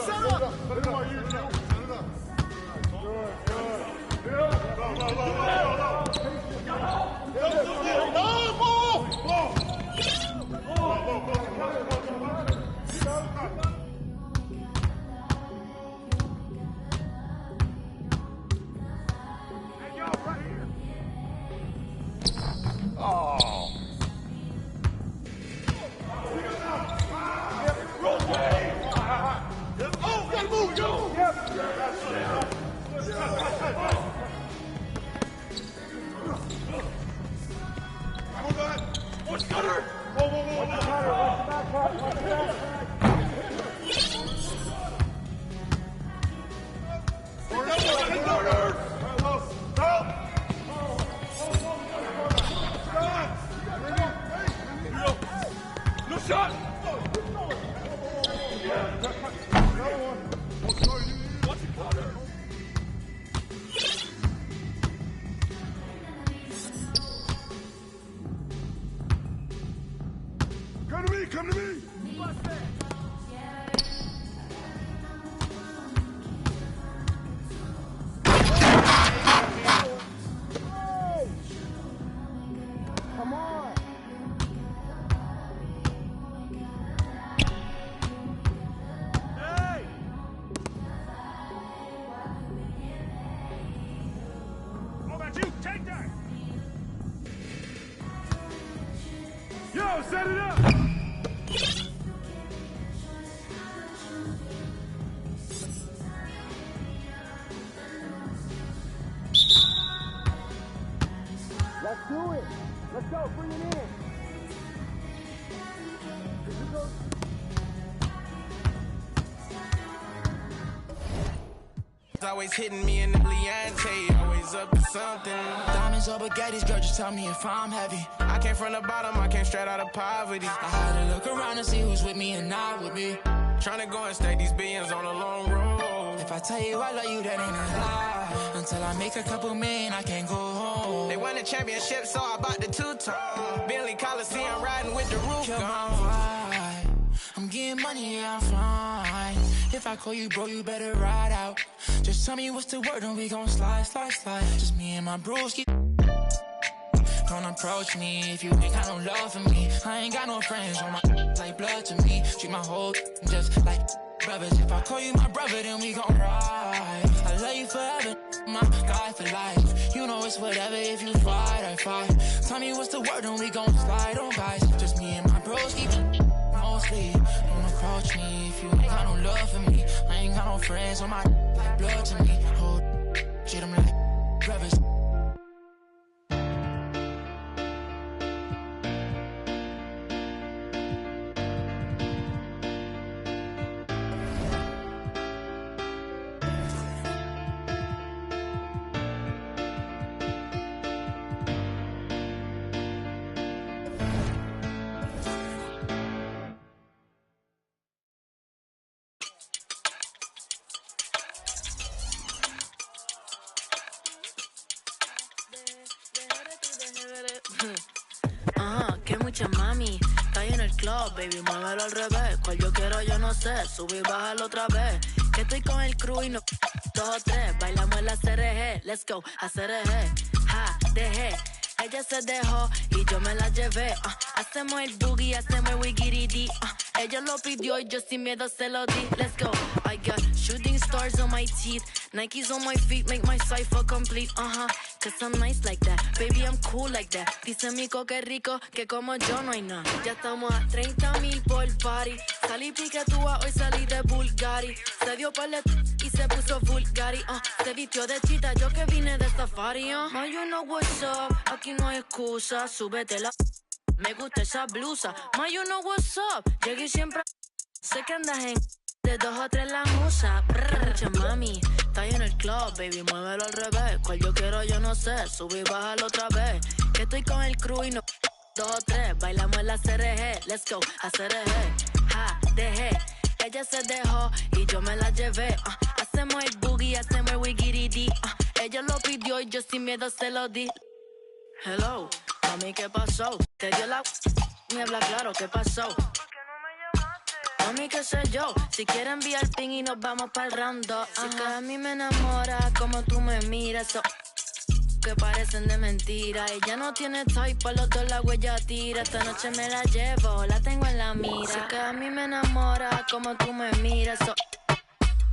What's Cutter? No shot! Come to me! Come on! Hey! How about you? Take that! Yo, set it up! Let's do it. Let's go. Bring it in. Always hitting me in the Leante, always up to something. Diamonds or baguettes, girl, just tell me if I'm heavy. I came from the bottom, I came straight out of poverty. I had to look around and see who's with me and not with me. Tryna go and stack these billions on a long road. If I tell you I love you, that ain't a lie. Until I make a couple million, I can't go home. They won the championship, so I bought the two-tone. Bentley Coliseum riding with the roof gone. I'm getting money, yeah, I'm fine. If I call you, bro, you better ride out. Just tell me what's the word and we gon' slide. Just me and my broski. Don't approach me if you ain't got no love for me. I ain't got no friends on my like blood to me. Treat my whole just like brothers. If I call you my brother, then we gon' ride. I love you forever, my guy for life. You know it's whatever, if you fight, I fight. Tell me what's the word and we gon' slide on guys. Just me and my broski. Mostly, don't approach me if you ain't got no love for me. I ain't got no friends on my like blood to me. Hold shit, I'm like brothers. Que mucha mami, está ahí en el club, baby, muévelo al revés. Cual yo quiero, yo no sé, sube y bájalo otra vez. Que estoy con el crew y no 2 o 3, bailamos en la CRG, let's go, a CRG, ja, dejé. Ella se dejó y yo me la llevé, hacemos el boogie, hacemos el wiggy-dee, ella lo pidió y yo sin miedo se lo di, let's go. I got shooting stars on my teeth, Nikes on my feet, make my cipher complete, cause I'm nice like that, baby I'm cool like that. Dice Mico que rico, que como yo no hay nada. Ya estamos a 30,000 por party, salí piquetúa, hoy salí de Bulgari. Se dio palet y se puso Bulgari, se vistió de chita, yo que vine de safari, Now you know what's up, aquí no hay excusa, súbetela. Me gusta esa blusa, ma you know what's up. Llegué siempre, sé que andas en de 2 o 3 la musa. Mucha mami, está ahí en el club, baby, muévelo al revés. Cual yo quiero, yo no sé, sube y bájalo otra vez. Que estoy con el crew y no 2 o 3, bailamos en la CRG, let's go, a CRG, ja, dejé. Ella se dejó y yo me la llevé, hacemos el boogie, hacemos el wiggy-dee, ella lo pidió y yo sin miedo se lo di. Hello, Mami, ¿qué pasó? Te dio la... Me habla claro, ¿qué pasó? Mami, qué sé yo, si quieren enviar ping y nos vamos pa'l round 2. Si que a mí me enamora como tú me miras, so que parecen de mentira. Ella no tiene type, por los dos la huella tira. Esta noche me la llevo, la tengo en la mira. Si que a mí me enamora como tú me miras, so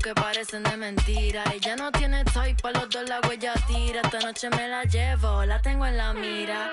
que parecen de mentira. Ella no tiene type, por los dos la huella tira. Esta noche me la llevo, la tengo en la mira.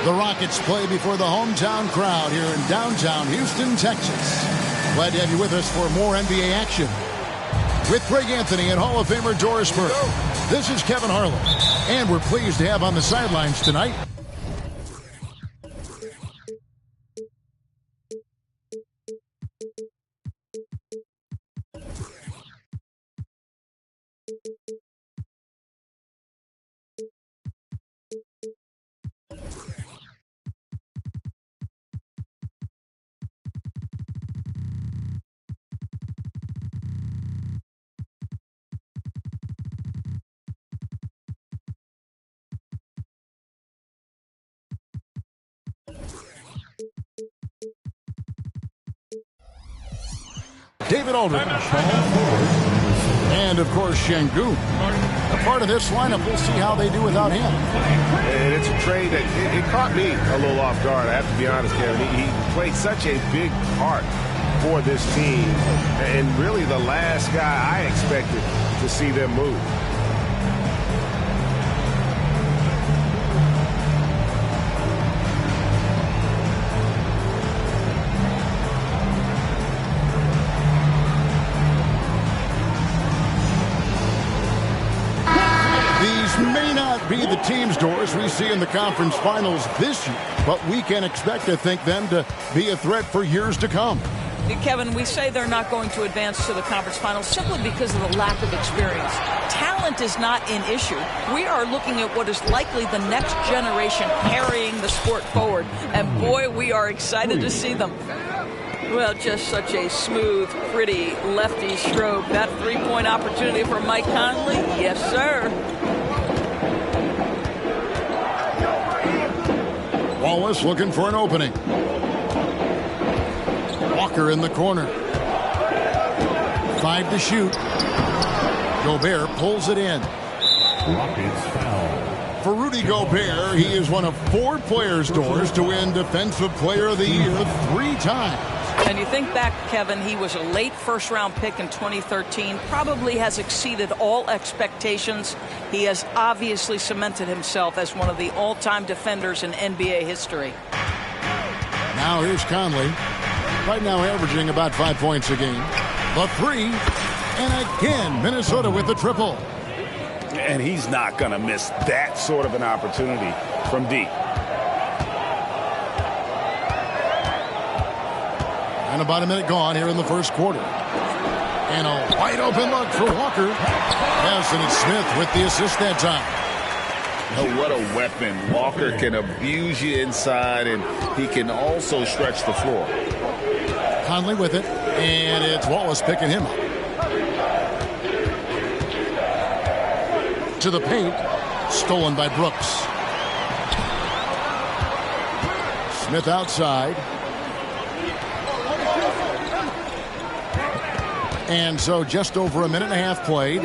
The Rockets play before the hometown crowd here in downtown Houston, Texas. Glad to have you with us for more NBA action. With Greg Anthony and Hall of Famer Doris Burke, this is Kevin Harlan. And we're pleased to have on the sidelines tonight David Aldridge, and of course Şengün. A part of this lineup, we'll see how they do without him. And it's a trade that it caught me a little off guard, I have to be honest, Kevin. He played such a big part for this team, and really the last guy I expected to see them move. May not be the teams, Doris, we see in the conference finals this year, but we can expect to think them to be a threat for years to come. Kevin, we say they're not going to advance to the conference finals simply because of the lack of experience. Talent is not an issue. We are looking at what is likely the next generation carrying the sport forward, and boy, we are excited to see them. Well, just such a smooth, pretty lefty stroke. That three-point opportunity for Mike Conley? Yes, sir. Wallace looking for an opening. Walker in the corner. 5 to shoot. Gobert pulls it in. Rockets foul. For Rudy Gobert, he is one of 4 players, Doris, to win Defensive Player of the Year 3 times. And you think back, Kevin, he was a late first-round pick in 2013, probably has exceeded all expectations. He has obviously cemented himself as one of the all-time defenders in NBA history. Now here's Conley. Right now averaging about 5 points a game. The three. And again, Minnesota with the triple. And he's not going to miss that sort of an opportunity from deep. And about a minute gone here in the first quarter. And a wide open look for Walker. Yes, and it's Smith with the assist that time. Oh, what a weapon. Walker can abuse you inside, and he can also stretch the floor. Conley with it, and it's Wallace picking him up. To the paint, stolen by Brooks. Smith outside. And so just over a minute and a half played.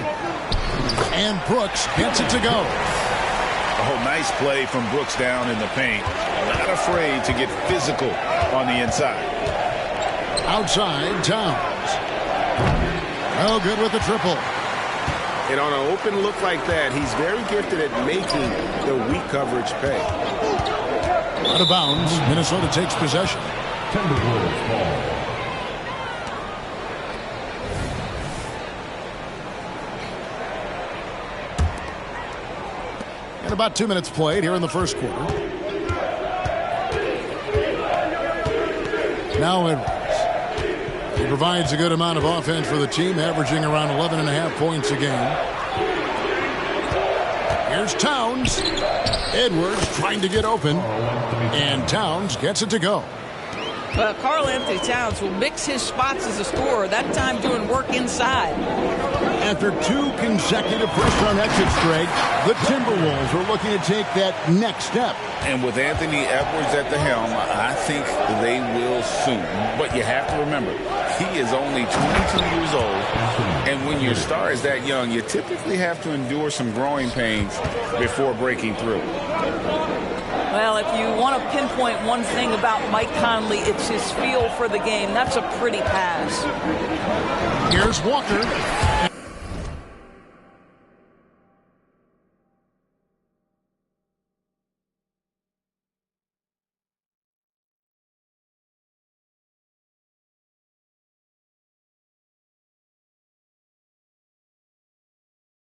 And Brooks gets it to go. Oh, nice play from Brooks down in the paint. Not afraid to get physical on the inside. Outside, Towns. Oh, good with the triple. And on an open look like that, he's very gifted at making the weak coverage pay. Out of bounds, Minnesota takes possession. Timberwolves ball. And about 2 minutes played here in the first quarter. Now Edwards. He provides a good amount of offense for the team, averaging around 11.5 points a game. Here's Towns. Edwards trying to get open. And Towns gets it to go. Well, Karl-Anthony Towns will mix his spots as a scorer, that time doing work inside. After 2 consecutive first-round exits, Greg, the Timberwolves are looking to take that next step. And with Anthony Edwards at the helm, I think they will soon. But you have to remember, he is only 22 years old. And when your star is that young, you typically have to endure some growing pains before breaking through. Well, if you want to pinpoint one thing about Mike Conley, it's his feel for the game. That's a pretty pass. Here's Walker.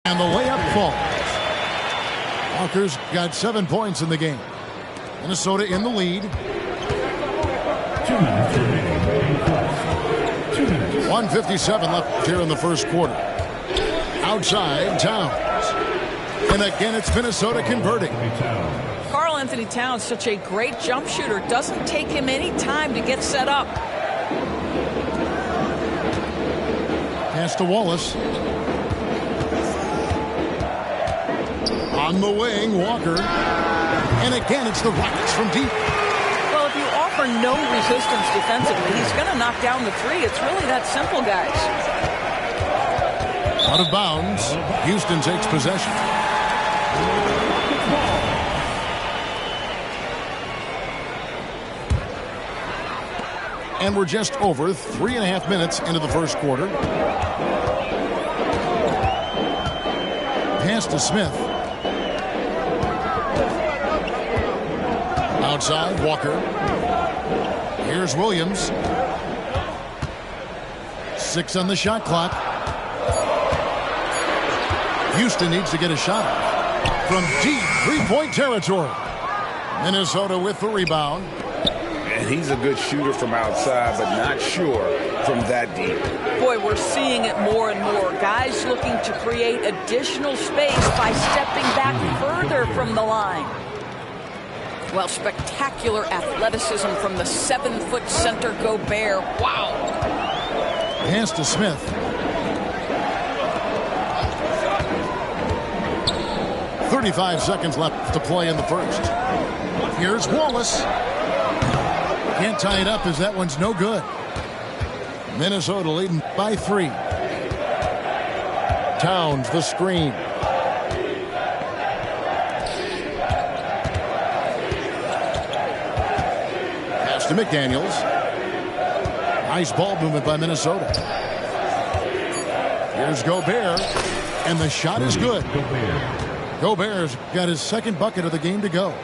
And the layup falls. Walker's got 7 points in the game. Minnesota in the lead. 2 minutes remaining. 2 minutes. 1:57 left here in the first quarter. Outside, Towns. And again, it's Minnesota converting. Karl-Anthony Towns, such a great jump shooter. Doesn't take him any time to get set up. Pass to Wallace. On the wing, Walker. And again, it's the Rockets from deep. Well, if you offer no resistance defensively, he's going to knock down the three. It's really that simple, guys. Out of bounds. Houston takes possession. And we're just over 3.5 minutes into the first quarter. Pass to Smith. Outside, Walker. Here's Williams. 6 on the shot clock. Houston needs to get a shot from deep three-point territory. Minnesota with the rebound. And he's a good shooter from outside, but not sure from that deep. Boy, we're seeing it more and more. Guys looking to create additional space by stepping back further from the line. Well, spectacular athleticism from the 7-foot center Gobert. Wow. Pass to Smith. .35 seconds left to play in the first. Here's Wallace. Can't tie it up as that one's no good. Minnesota leading by 3. Towns, the screen. Pass to McDaniels. Nice ball movement by Minnesota. Here's Gobert, and the shot is good. Gobert's got his second bucket of the game to go.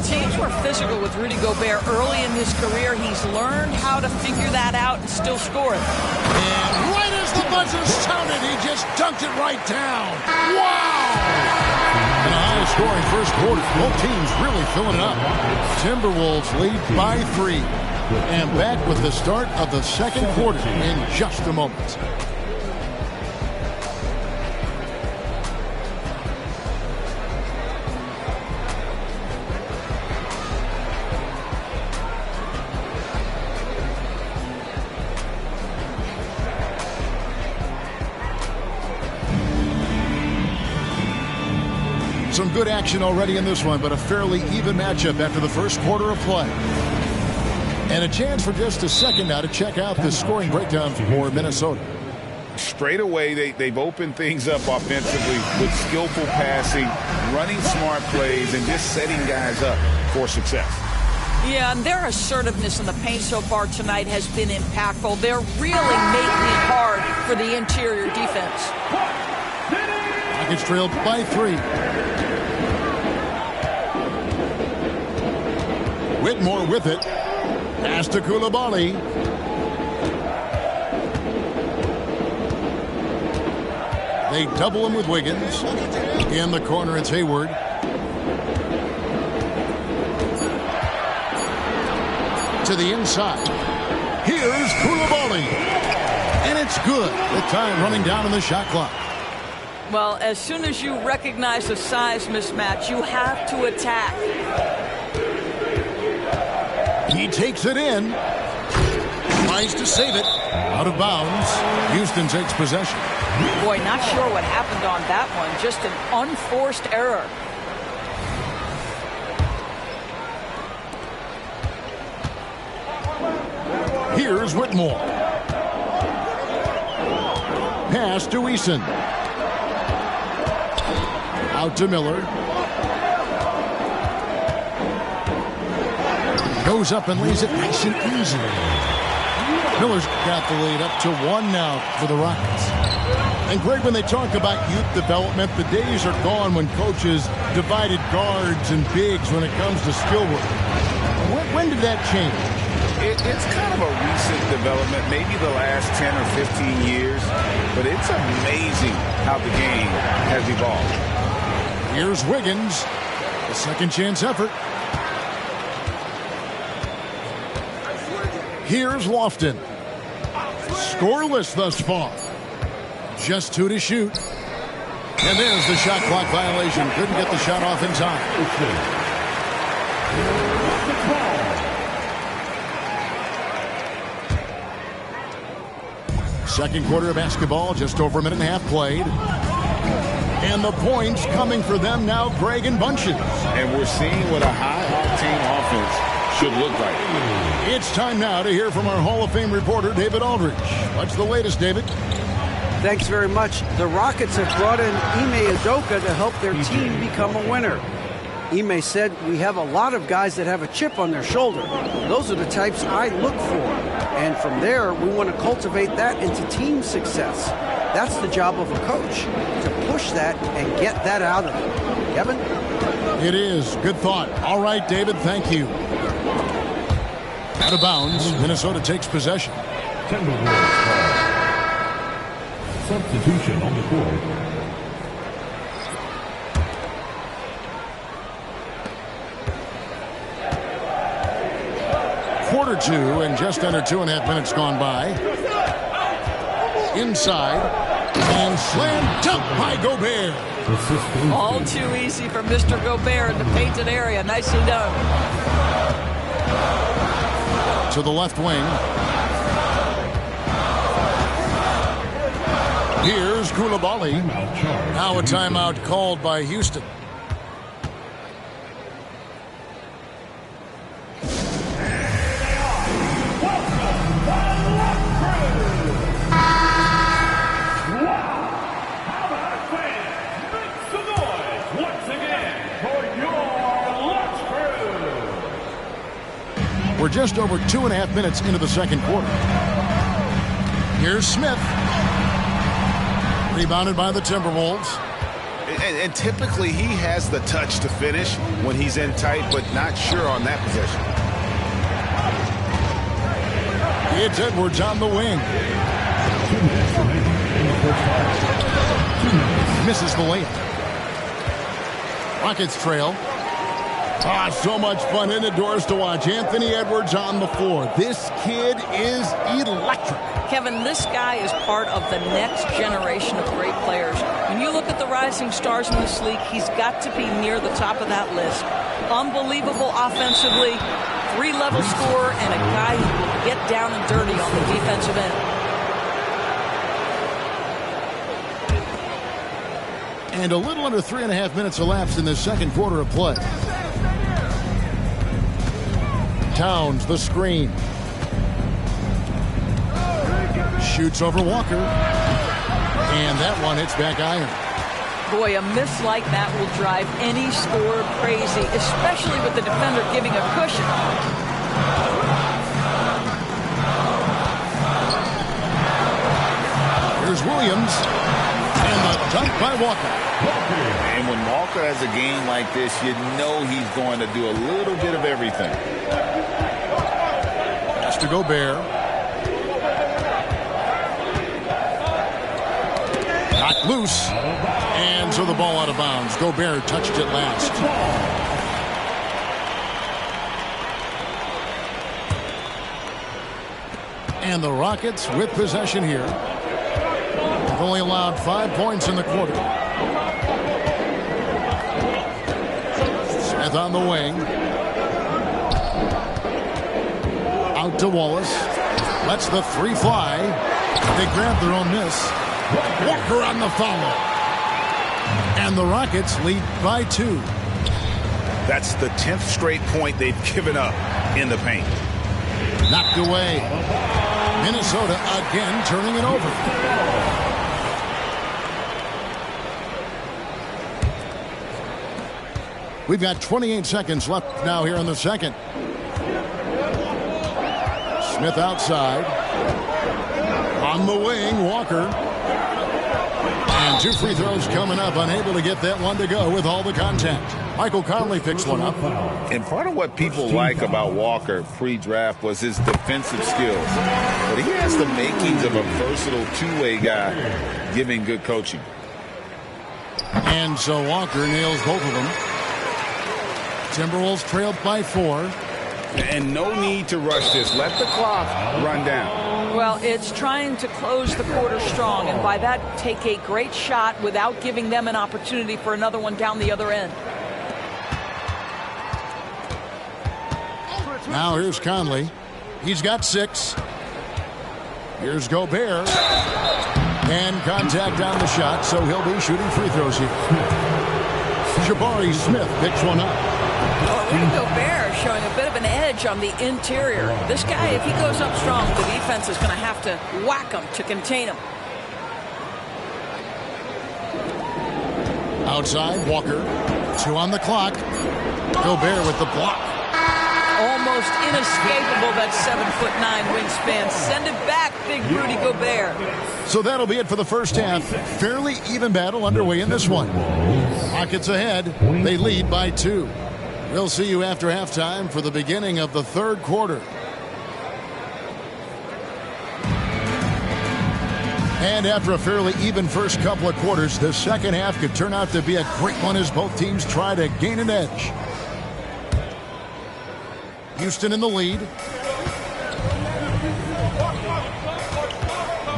Teams were physical with Rudy Gobert early in his career. He's learned how to figure that out and still score it. And right as the buzzer sounded, he just dunked it right down. Wow! And a high-scoring first quarter. Both teams really filling it up. Timberwolves lead by 3. And back with the start of the second quarter in just a moment. Some good action already in this one, but a fairly even matchup after the first quarter of play. And a chance for just a second now to check out the scoring breakdown for Minnesota. Straight away, they've opened things up offensively with skillful passing, running smart plays, and just setting guys up for success. Yeah, and their assertiveness in the paint so far tonight has been impactful. They're really making it hard for the interior defense. Rockets trailed by 3. Whitmore with it. Pass to Coulibaly. They double him with Wiggins. In the corner, it's Hayward. To the inside. Here's Coulibaly. And it's good. The time running down on the shot clock. Well, as soon as you recognize a size mismatch, you have to attack. He takes it in. Tries to save it. Out of bounds. Houston takes possession. Boy, not sure what happened on that one. Just an unforced error. Here's Whitmore. Pass to Eason. Out to Miller. Goes up and lays it nice and easy. Miller's got the lead up to 1 now for the Rockets. And Greg, when they talk about youth development, the days are gone when coaches divided guards and bigs when it comes to skill work. When did that change? It's kind of a recent development, maybe the last 10 or 15 years, but it's amazing how the game has evolved. Here's Wiggins, a second chance effort. Here's Lofton. Scoreless thus far. Just 2 to shoot. And there's the shot clock violation. Couldn't get the shot off in time. Second quarter of basketball, just over a minute and a half played. And the points coming for them now, Greg, in bunches. And we're seeing what a high-octane offense should look like. It's time now to hear from our Hall of Fame reporter, David Aldridge. What's the latest, David? Thanks very much. The Rockets have brought in Ime Udoka to help their team become a winner. Ime said, "We have a lot of guys that have a chip on their shoulder. Those are the types I look for. And from there, we want to cultivate that into team success. That's the job of a coach, to push that and get that out of them." Kevin? It is. Good thought. All right, David, thank you. Out of bounds, Minnesota takes possession. Substitution on the court. Quarter 2 and just under 2.5 minutes gone by. Inside. And slam dunk by Gobert. All too easy for Mr. Gobert in the painted area. Nicely done. To the left wing. Here's Coulibaly. Now a timeout called by Houston. We're just over 2.5 minutes into the second quarter. Here's Smith. Rebounded by the Timberwolves. And typically he has the touch to finish when he's in tight, but not sure on that possession. It's Edwards on the wing. Misses the layup. Rockets trail. So much fun indoors to watch. Anthony Edwards on the floor. This kid is electric. Kevin, this guy is part of the next generation of great players. When you look at the rising stars in this league, he's got to be near the top of that list. Unbelievable offensively, 3-level scorer, and a guy who will get down and dirty on the defensive end. And a little under 3.5 minutes elapsed in the second quarter of play. Towns, the screen. Shoots over Walker. And that one hits back iron. Boy, a miss like that will drive any scorer crazy, especially with the defender giving a cushion. Here's Williams. And the dunk by Walker. And when Walker has a game like this, you know he's going to do a little bit of everything. Pass to Gobert. Knocked loose. And so the ball out of bounds. Gobert touched it last. And the Rockets with possession here. They've only allowed 5 points in the quarter. Smith on the wing. Out to Wallace. Lets the three fly. They grab their own miss. Walker on the foul. And the Rockets lead by 2. That's the 10th straight point they've given up in the paint. Knocked away. Minnesota again turning it over. We've got 28 seconds left now here in the second. Smith outside. On the wing, Walker. And 2 free throws coming up. Unable to get that one to go with all the contact. Michael Conley picks one up. And part of what people like about Walker pre-draft was his defensive skills. But he has the makings of a versatile two-way guy, giving good coaching. And so Walker nails both of them. Timberwolves trailed by 4. And no need to rush this. Let the clock run down. Well, it's trying to close the quarter strong, and by that, take a great shot without giving them an opportunity for another one down the other end. Now here's Conley. He's got 6. Here's Gobert. And contact on the shot, so he'll be shooting free throws here. Jabari Smith picks one up. Well, Rudy Gobert showing a bit of an edge on the interior. This guy, if he goes up strong, the defense is going to have to whack him to contain him. Outside, Walker. 2 on the clock. Gobert with the block. Almost inescapable, that 7'9" wingspan. Send it back, big Rudy Gobert. So that'll be it for the first half. Fairly even battle underway in this one. Rockets ahead. They lead by 2. We'll see you after halftime for the beginning of the third quarter. And after a fairly even first couple of quarters, the second half could turn out to be a great one as both teams try to gain an edge. Houston in the lead.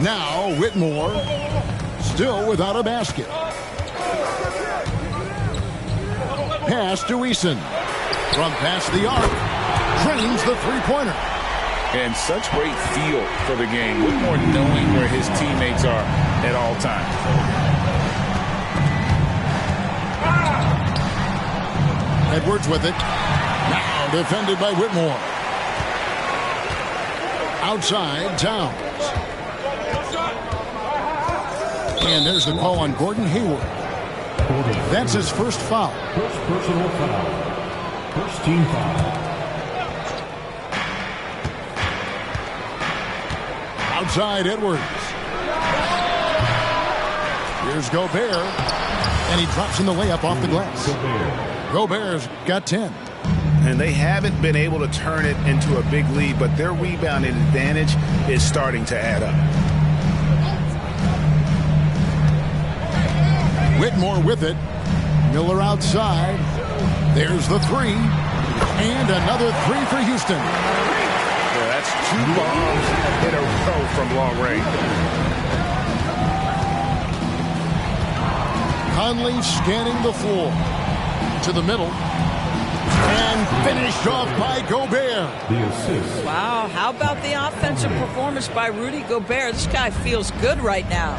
Now Whitmore still without a basket. Pass to Eason. From past the arc. Drains the three-pointer. And such great feel for the game. Whitmore knowing where his teammates are at all times. Edwards with it. Now defended by Whitmore. Outside, Towns. And there's the call on Gordon Hayward. That's his first foul. First personal foul. First team foul. inside Edwards. Here's Gobert, and he drops in the layup off the glass. Gobert's got 10. And they haven't been able to turn it into a big lead, but their rebounding advantage is starting to add up. Whitmore with it. Miller outside. There's the three. And another three for Houston. Yeah, that's 2 bombs in a row from long range. Conley scanning the floor. To the middle. And finished off by Gobert. The assist. Wow, how about the offensive performance by Rudy Gobert? This guy feels good right now.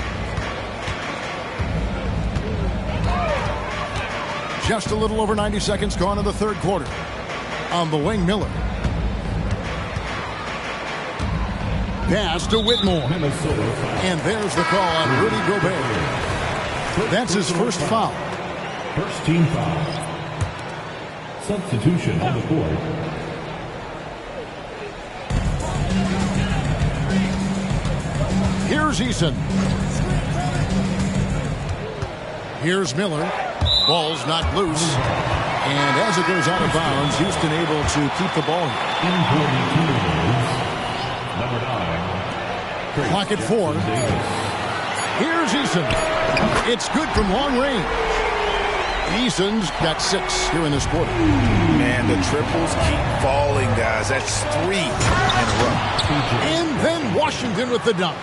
Just a little over 90 seconds gone in the third quarter. On the wing, Miller. Pass to Whitmore. And there's the call on Rudy Gobert. That's his first foul. First team foul. Substitution on the court. Here's Eason. Here's Miller. Ball's knocked loose. And as it goes out of bounds, Houston able to keep the ball. Number 9. Clock at 4. Here's Eason. It's good from long range. Eason's got 6 here in this quarter. Man, the triples keep falling, guys. That's 3 in a row. And then Washington with the dunk.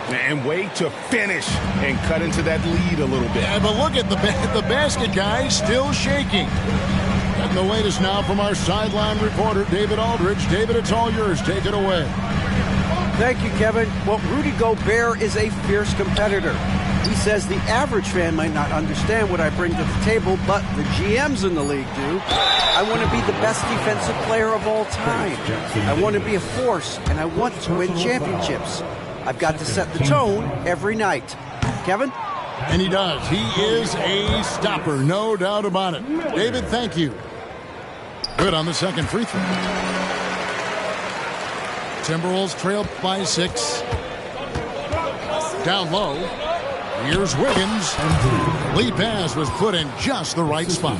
And way to finish and cut into that lead a little bit. Yeah, but look at the basket, guys, still shaking. And the latest now from our sideline reporter, David Aldridge. David, it's all yours. Take it away. Thank you, Kevin. Well, Rudy Gobert is a fierce competitor. He says the average fan might not understand what I bring to the table, but the GMs in the league do. I want to be the best defensive player of all time. I want to be a force, and I want to win championships. I've got to set the tone every night. Kevin? And he does. He is a stopper, no doubt about it. David, thank you. Good on the second free throw. Timberwolves trail by 6. Down low. Here's Wiggins. Lead pass was put in just the right spot.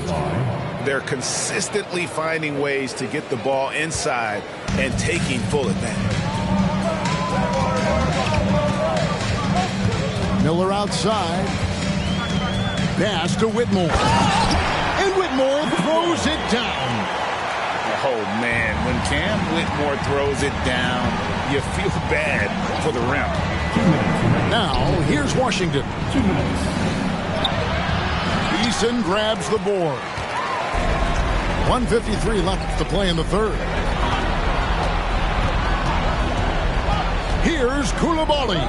They're consistently finding ways to get the ball inside and taking full advantage. Miller outside. Pass to Whitmore. And Whitmore throws it down. Oh, man, when Cam Whitmore throws it down, you feel bad for the rim. Now, here's Washington. 2 minutes. Eason grabs the board. 1:53 left to play in the third. Here's Coulibaly.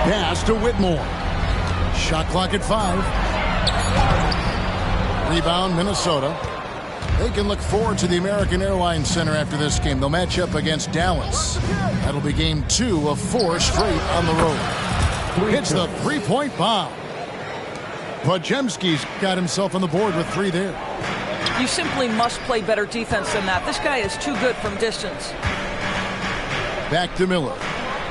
Pass to Whitmore. Shot clock at 5. Rebound, Minnesota. They can look forward to the American Airlines Center after this game. They'll match up against Dallas. That'll be game 2 of 4 straight on the road. Hits the three-point bomb. Podziemski's got himself on the board with 3 there. You simply must play better defense than that. This guy is too good from distance. Back to Miller.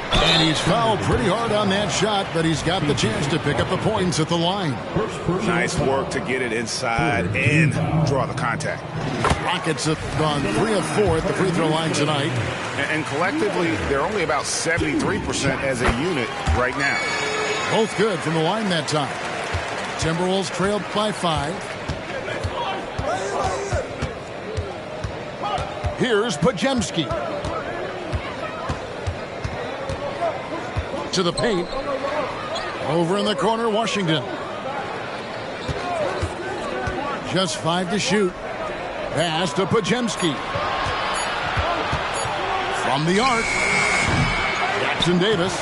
And he's fouled pretty hard on that shot, but he's got the chance to pick up the points at the line. Nice work to get it inside and draw the contact. Rockets have gone 3 of 4 at the free throw line tonight. And collectively, they're only about 73% as a unit right now. Both good from the line that time. Timberwolves trailed by 5. Here's Podziemski. To the paint. Over in the corner, Washington. Just 5 to shoot. Pass to Podziemski. From the arc. Jackson Davis.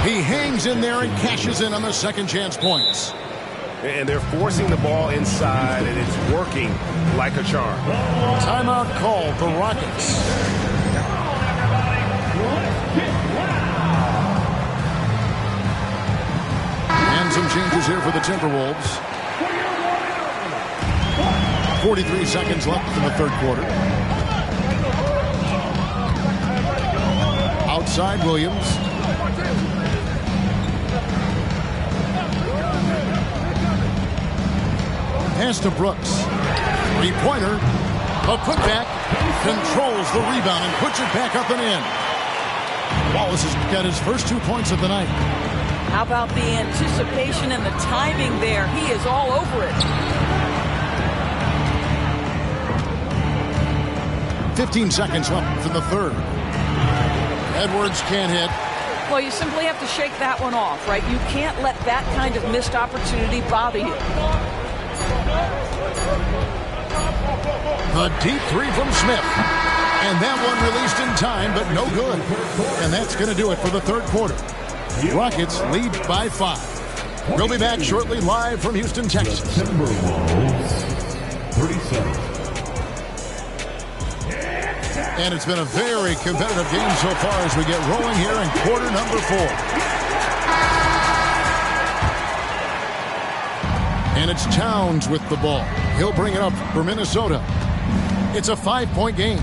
He hangs in there and cashes in on the second chance points. And they're forcing the ball inside, and it's working like a charm. Timeout called the Rockets. And some changes here for the Timberwolves. 43 seconds left in the third quarter. Outside Williams. Pass to Brooks. Three-pointer. A putback. Controls the rebound and puts it back up and in. Wallace has got his first 2 points of the night. How about the anticipation and the timing there? He is all over it. 15 seconds left in the third. Edwards can't hit. Well, you simply have to shake that one off, right? You can't let that kind of missed opportunity bother you. A deep three from Smith. And that one released in time, but no good. And that's going to do it for the third quarter. Rockets lead by 5. We'll be back shortly live from Houston, Texas. Timberwolves, 37. And it's been a very competitive game so far as we get rolling here in quarter number 4. And it's Towns with the ball. He'll bring it up for Minnesota. It's a 5-point game.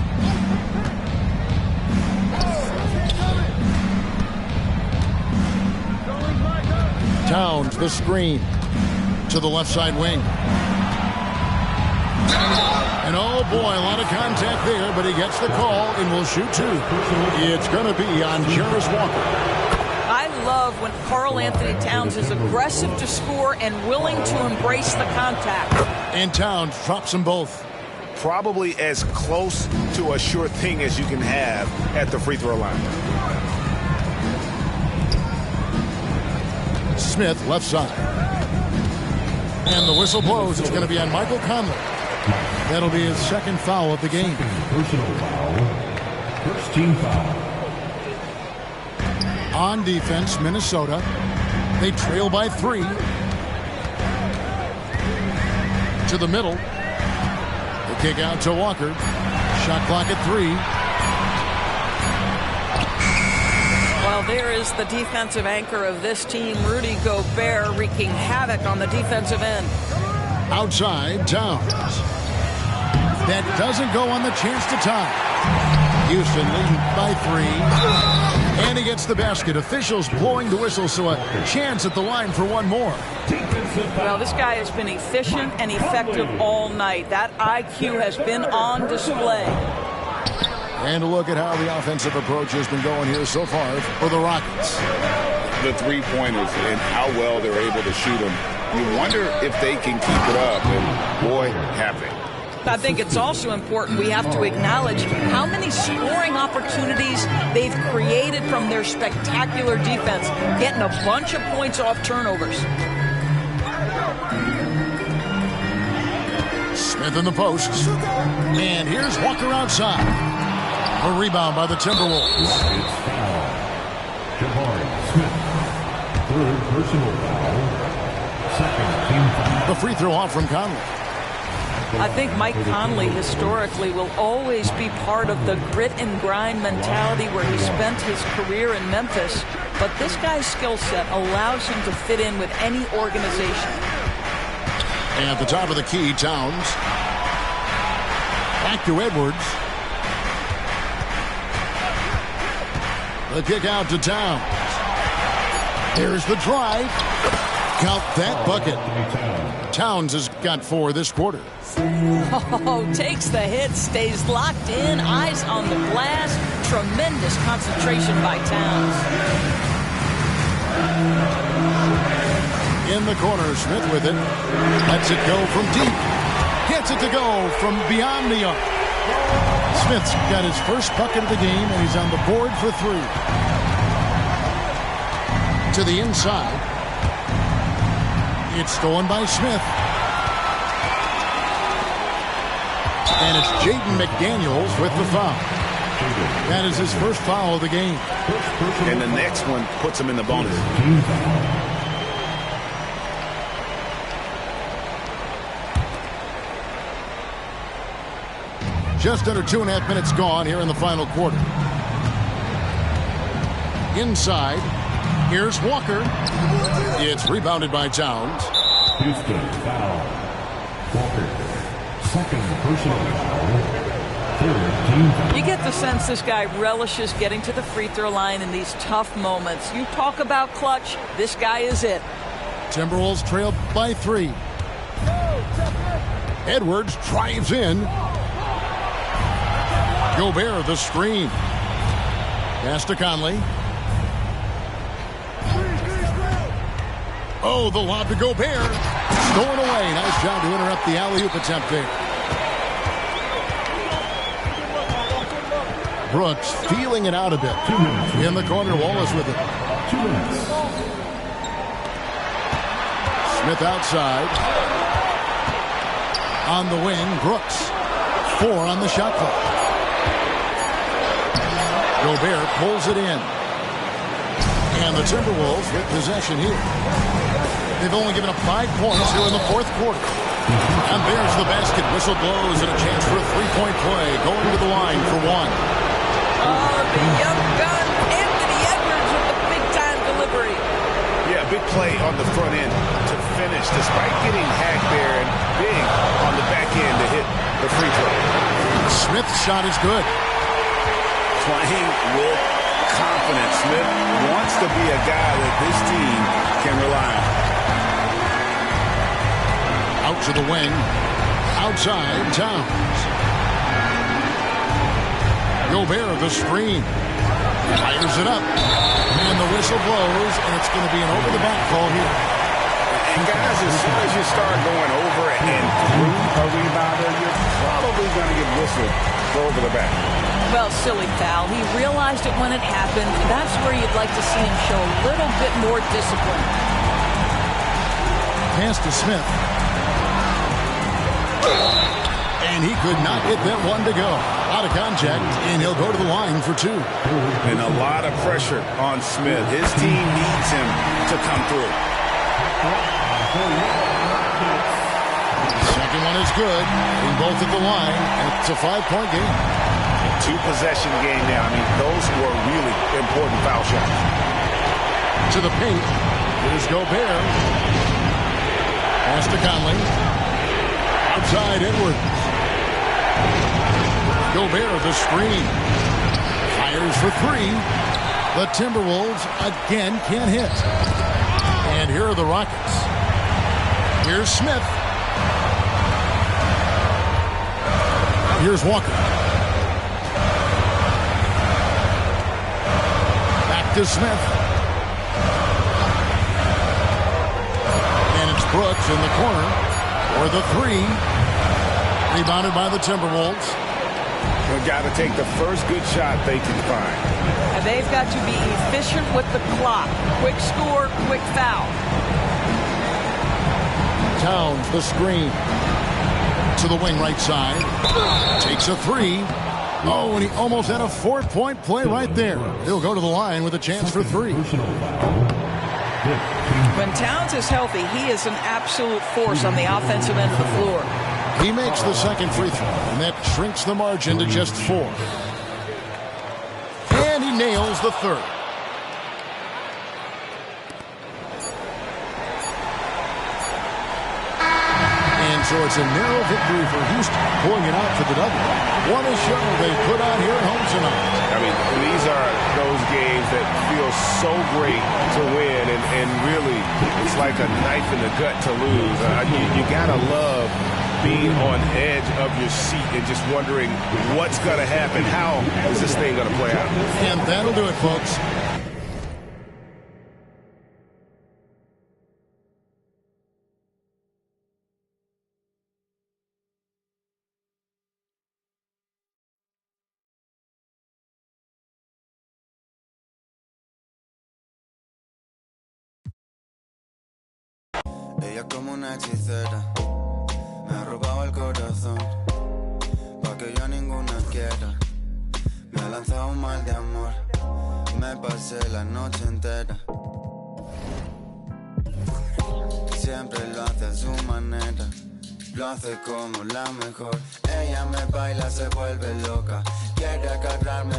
Towns, the screen to the left side wing. And oh boy, a lot of contact there, but he gets the call and will shoot 2. It's going to be on Jarris Walker. I love when Karl Anthony Towns is aggressive to score and willing to embrace the contact. And Towns drops them both. Probably as close to a sure thing as you can have at the free throw line. Smith, left side. And the whistle blows. It's going to be on Michael Conley. That'll be his second foul of the game. Personal foul. First team foul. On defense, Minnesota. They trail by 3. To the middle. The kick out to Walker. Shot clock at 3. Well, there is the defensive anchor of this team, Rudy Gobert, wreaking havoc on the defensive end. Outside, Towns. That doesn't go on the chance to tie. Houston leading by 3. And he gets the basket. Officials blowing the whistle, so a chance at the line for one more. Well, this guy has been efficient and effective all night. That IQ has been on display. And a look at how the offensive approach has been going here so far for the Rockets. The three-pointers and how well they're able to shoot them. You wonder if they can keep it up, and boy, have they. I think it's also important we have to acknowledge how many scoring opportunities they've created from their spectacular defense, getting a bunch of points off turnovers. Smith in the post. And here's Walker outside. A rebound by the Timberwolves. Jabari Smith. Third personal foul. Second team foul. The free throw off from Conley. I think Mike Conley historically will always be part of the grit and grind mentality where he spent his career in Memphis. But this guy's skill set allows him to fit in with any organization. And at the top of the key, Towns. Back to Edwards. The kick out to Towns. There's the drive. Count that bucket. Towns has got 4 this quarter. Oh, takes the hit, stays locked in, eyes on the glass. Tremendous concentration by Towns. In the corner, Smith with it. Lets it go from deep. Gets it to go from beyond the arc. Smith's got his first bucket of the game, and he's on the board for 3. To the inside. It's stolen by Smith. And it's Jaden McDaniels with the foul. That is his first foul of the game. And the next one puts him in the bonus. Just under 2.5 minutes gone here in the final quarter. Inside, here's Walker. It's rebounded by Towns. Houston foul. Walker. Second personal foul. Third team foul. You get the sense this guy relishes getting to the free throw line in these tough moments. You talk about clutch, this guy is it. Timberwolves trail by 3. Edwards drives in. Gobert the screen. Pass to Conley. Oh, the lob to Gobert. Stolen away. Nice job to interrupt the alley-oop attempt there. Brooks feeling it out a bit. In the corner, Wallace with it. 2 minutes. Smith outside. On the wing, Brooks. 4 on the shot clock. Gobert pulls it in. And the Timberwolves with possession here. They've only given up 5 points here in the fourth quarter. And there's the basket. Whistle blows and a chance for a three-point play. Going to the line for 1. The young gun, Anthony Edwards with the big-time delivery. Yeah, big play on the front end to finish, despite getting hacked there and big on the back end to hit the free throw. Smith's shot is good. Playing with confidence. Smith wants to be a guy that this team can rely on. Out to the wing. Outside, Towns. Gobert the screen. Fires it up. And the whistle blows, and it's going to be an over-the-back call here. And guys, as soon as you start going over and through a rebounder, you're probably going to get whistled for over the back. Well, silly foul. He realized it when it happened. That's where you'd like to see him show a little bit more discipline. Pass to Smith. And he could not get that one to go. Out of contact, and he'll go to the line for 2. And a lot of pressure on Smith. His team needs him to come through. Second one is good. In both at the line, and it's a 5-point game. 2-possession game now. I mean, those were really important foul shots. To the paint. Here's Gobert. Pass to Conley. Outside Edwards. Gobert the screen. Fires for 3. The Timberwolves again can't hit. And here are the Rockets. Here's Smith. Here's Walker. Back to Smith. And it's Brooks in the corner for the 3. Rebounded by the Timberwolves. They've got to take the first good shot they can find. And they've got to be efficient with the clock. Quick score, quick foul. Towns, the screen. To the wing right side. Takes a 3. Oh, and he almost had a 4-point play right there. He'll go to the line with a chance for 3. When Towns is healthy, he is an absolute force on the offensive end of the floor. He makes the second free throw, and that shrinks the margin to just 4. And he nails the third. And so it's a narrow victory for Houston, pulling it out for the double. What a show they put on here at home tonight. I mean, these are those games that feel so great to win, and really, it's like a knife in the gut to lose. You gotta love being on edge of your seat and just wondering what's going to happen. How is this thing going to play out? And that'll do it, folks. Ella como una hechicera me ha robado el corazón pa' que yo ninguna quiera. Me ha lanzado un mal de amor. Me pasé la noche entera. Siempre lo hace a su manera. Lo hace como la mejor. Ella me baila, se vuelve loca. Quiere agarrarme.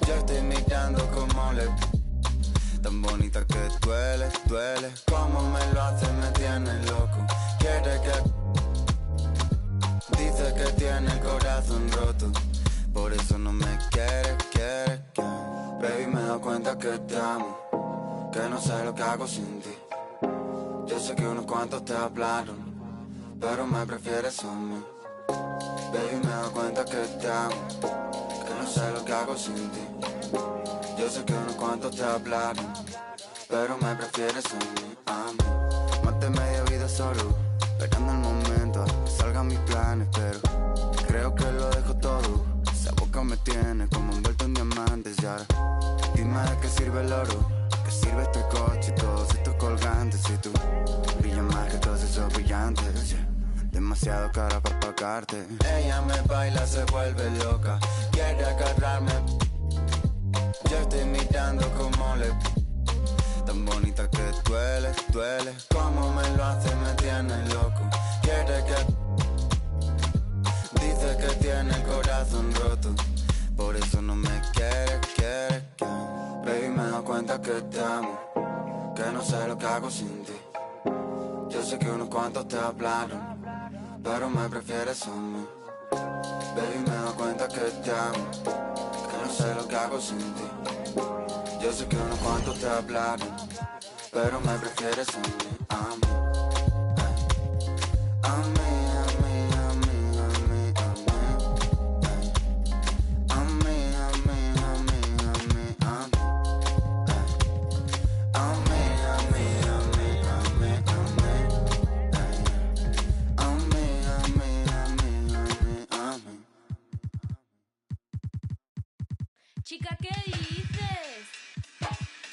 Yo estoy mirando como le... Tan bonita que duele, duele. Como me lo hace, me tiene loco. Quiere que... Dice que tiene el corazón roto, por eso no me quiere. Baby, me doy cuenta que te amo, que no sé lo que hago sin ti. Yo sé que unos cuantos te hablaron, pero me prefieres a mí. Baby, me doy cuenta que te amo, que no sé lo que hago sin ti. Yo sé que unos cuantos te hablaron, pero me prefieres a mí. Más de media vida solo, esperando el momento a que salgan mis planes, pero creo que lo dejo todo. Esa boca me tiene como envuelto en diamantes y ahora dime de qué sirve el oro, qué sirve este coche y todos estos colgantes. Si tú brillas más que todos esos brillantes, yeah. Demasiado cara para pagarte. Ella me baila, se vuelve loca, quiere agarrarme. Yo estoy mirando como le... Tan bonita que duele, como me lo hace me tiene loco. Quiere que... Dice que tiene el corazón roto, por eso no me quiere. Baby, me doy cuenta que te amo, que no sé lo que hago sin ti. Yo sé que unos cuantos te hablaron, pero me prefieres a mí. Baby, me doy cuenta que te amo, que no sé lo que hago sin ti. Yo sé que unos cuantos te hablaron, pero me prefieres a mí. Chica, ¿qué dices?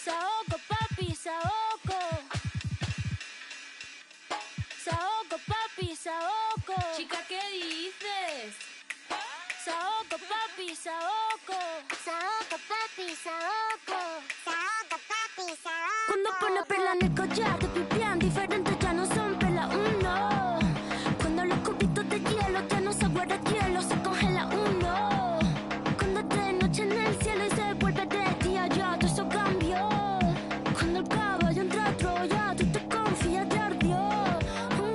Saoco, papi, saoco. Saoco, papi, saoco. Chica, ¿qué dices? Saoco, papi, saoco. Saoco, papi, saoco. Saoco, papi, saoco. Cuando pone perla en el collar, te pipián diferentes, ya no son perla uno. Cuando los cubitos de hielo ya no se guarda hielo, se congela uno. Cuando es de noche en el cielo y se vuelve de día, ya todo eso cambió. Cuando el caballo entra a Troya, tú te confías, te ardió.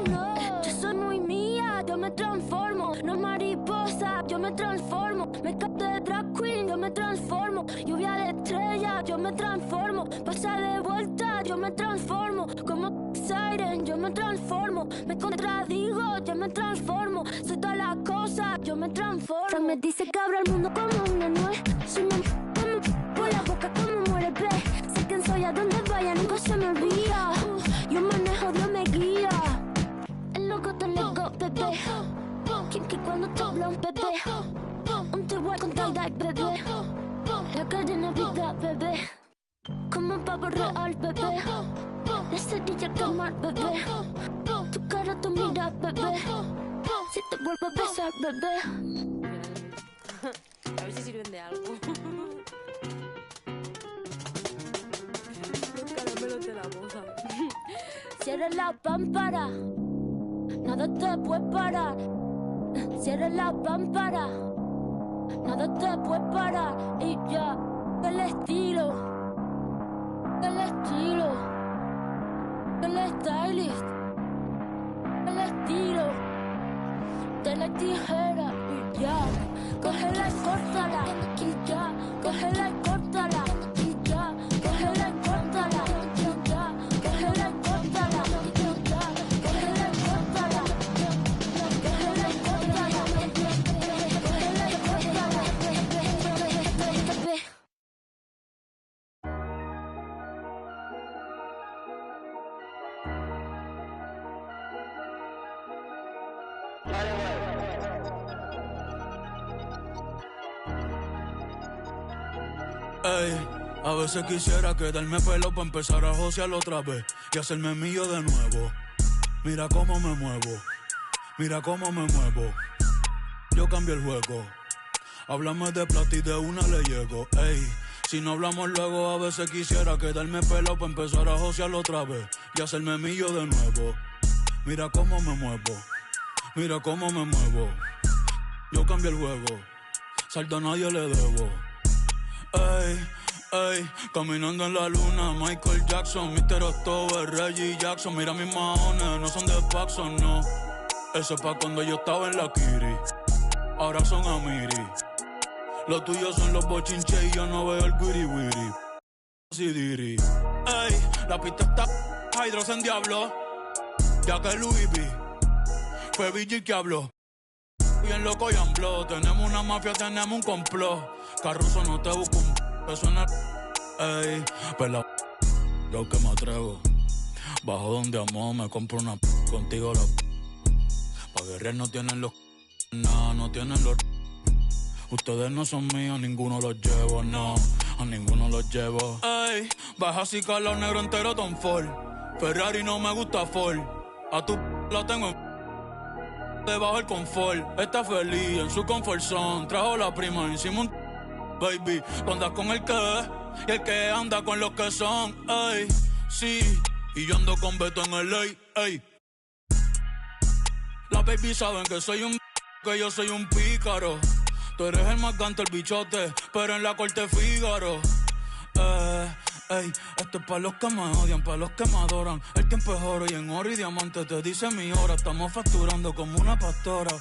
No, yo soy muy mía, yo me transformo. No mariposa, yo me transformo. Me capto de drag queen, yo me transformo. Lluvia de estrella, yo me transformo. Pasa de vuelta, yo me transformo. Como Siren, yo me transformo. Me contradigo, yo me transformo. Soy todas las cosas, yo me transformo. Se me dice que abro el mundo como una nuez. Soy como por la boca como muere pez. Sé quién soy, a donde vaya, nunca se me olvida. Yo manejo, Dios me guía. El loco te lego, bebé. Quien que cuando te habla un bebé. Un t-way con tie-dye, bebé. La cadena vida, bebé. Como un pavo real, bebé. La cerilla al quemar, bebé. Tu cara, tu mira, bebé. Si te vuelvo a besar, bebé. A ver si sirven de algo. Los caramelos de la moza. Cierra la pámpara, nada te puede parar. Cierra la pámpara, nada te puede parar. Y ya, el estilo, el stylist, el estilo de la tijera. Y ya, cógela y córtala. Y ya, cógela y córtala. Y ya, cógela y córtala. Y ya, cógela y córtala. Y ya, cógela y córtala. Cógela y córtala. Cógela y córtala. Ey, a veces quisiera quedarme pelo para empezar a josear otra vez y hacerme mío de nuevo. Mira cómo me muevo, mira cómo me muevo. Yo cambio el juego. Háblame de plata y de una le llego. Ey, si no hablamos luego, a veces quisiera quedarme pelo para empezar a josear otra vez y hacerme mío de nuevo. Mira cómo me muevo, mira cómo me muevo. Yo cambio el juego, saldo a nadie le debo. Ey, ey, caminando en la luna, Michael Jackson, Mr. October, Reggie Jackson. Mira mis maones, no son de Paxson, no. Eso es pa' cuando yo estaba en la Kiri. Ahora son Amiri. Los tuyos son los bochinches y yo no veo el wiri wiri. Si diri. Ey, la pista está Hydros en diablo. Ya que Louis V fue Vigil que habló. Bien loco y ambló. Tenemos una mafia, tenemos un complot. Carruso no te busco un peso en el... Ey, pela. Yo que me atrevo. Bajo donde amo, me compro una contigo la... Pa' guerrear no tienen los... Nah, no tienen los... Ustedes no son míos, ninguno los llevo, no. A ninguno los llevo. Ey, baja así los negro entero Tom Ford. Ferrari no me gusta Ford. A tu la tengo en... Debajo el confort. Está feliz en su confort zone. Trajo la prima encima un... Baby, tú andas con el que... Y el que anda con los que son. Ey, sí. Y yo ando con Beto en el ley. Ey. Las baby saben que soy un... Que yo soy un pícaro. Tú eres el más gante, el bichote, pero en la corte Fígaro. Ey, esto es pa' los que me odian, pa' los que me adoran. El tiempo es oro y en oro y diamante te dice mi hora. Estamos facturando como una pastora.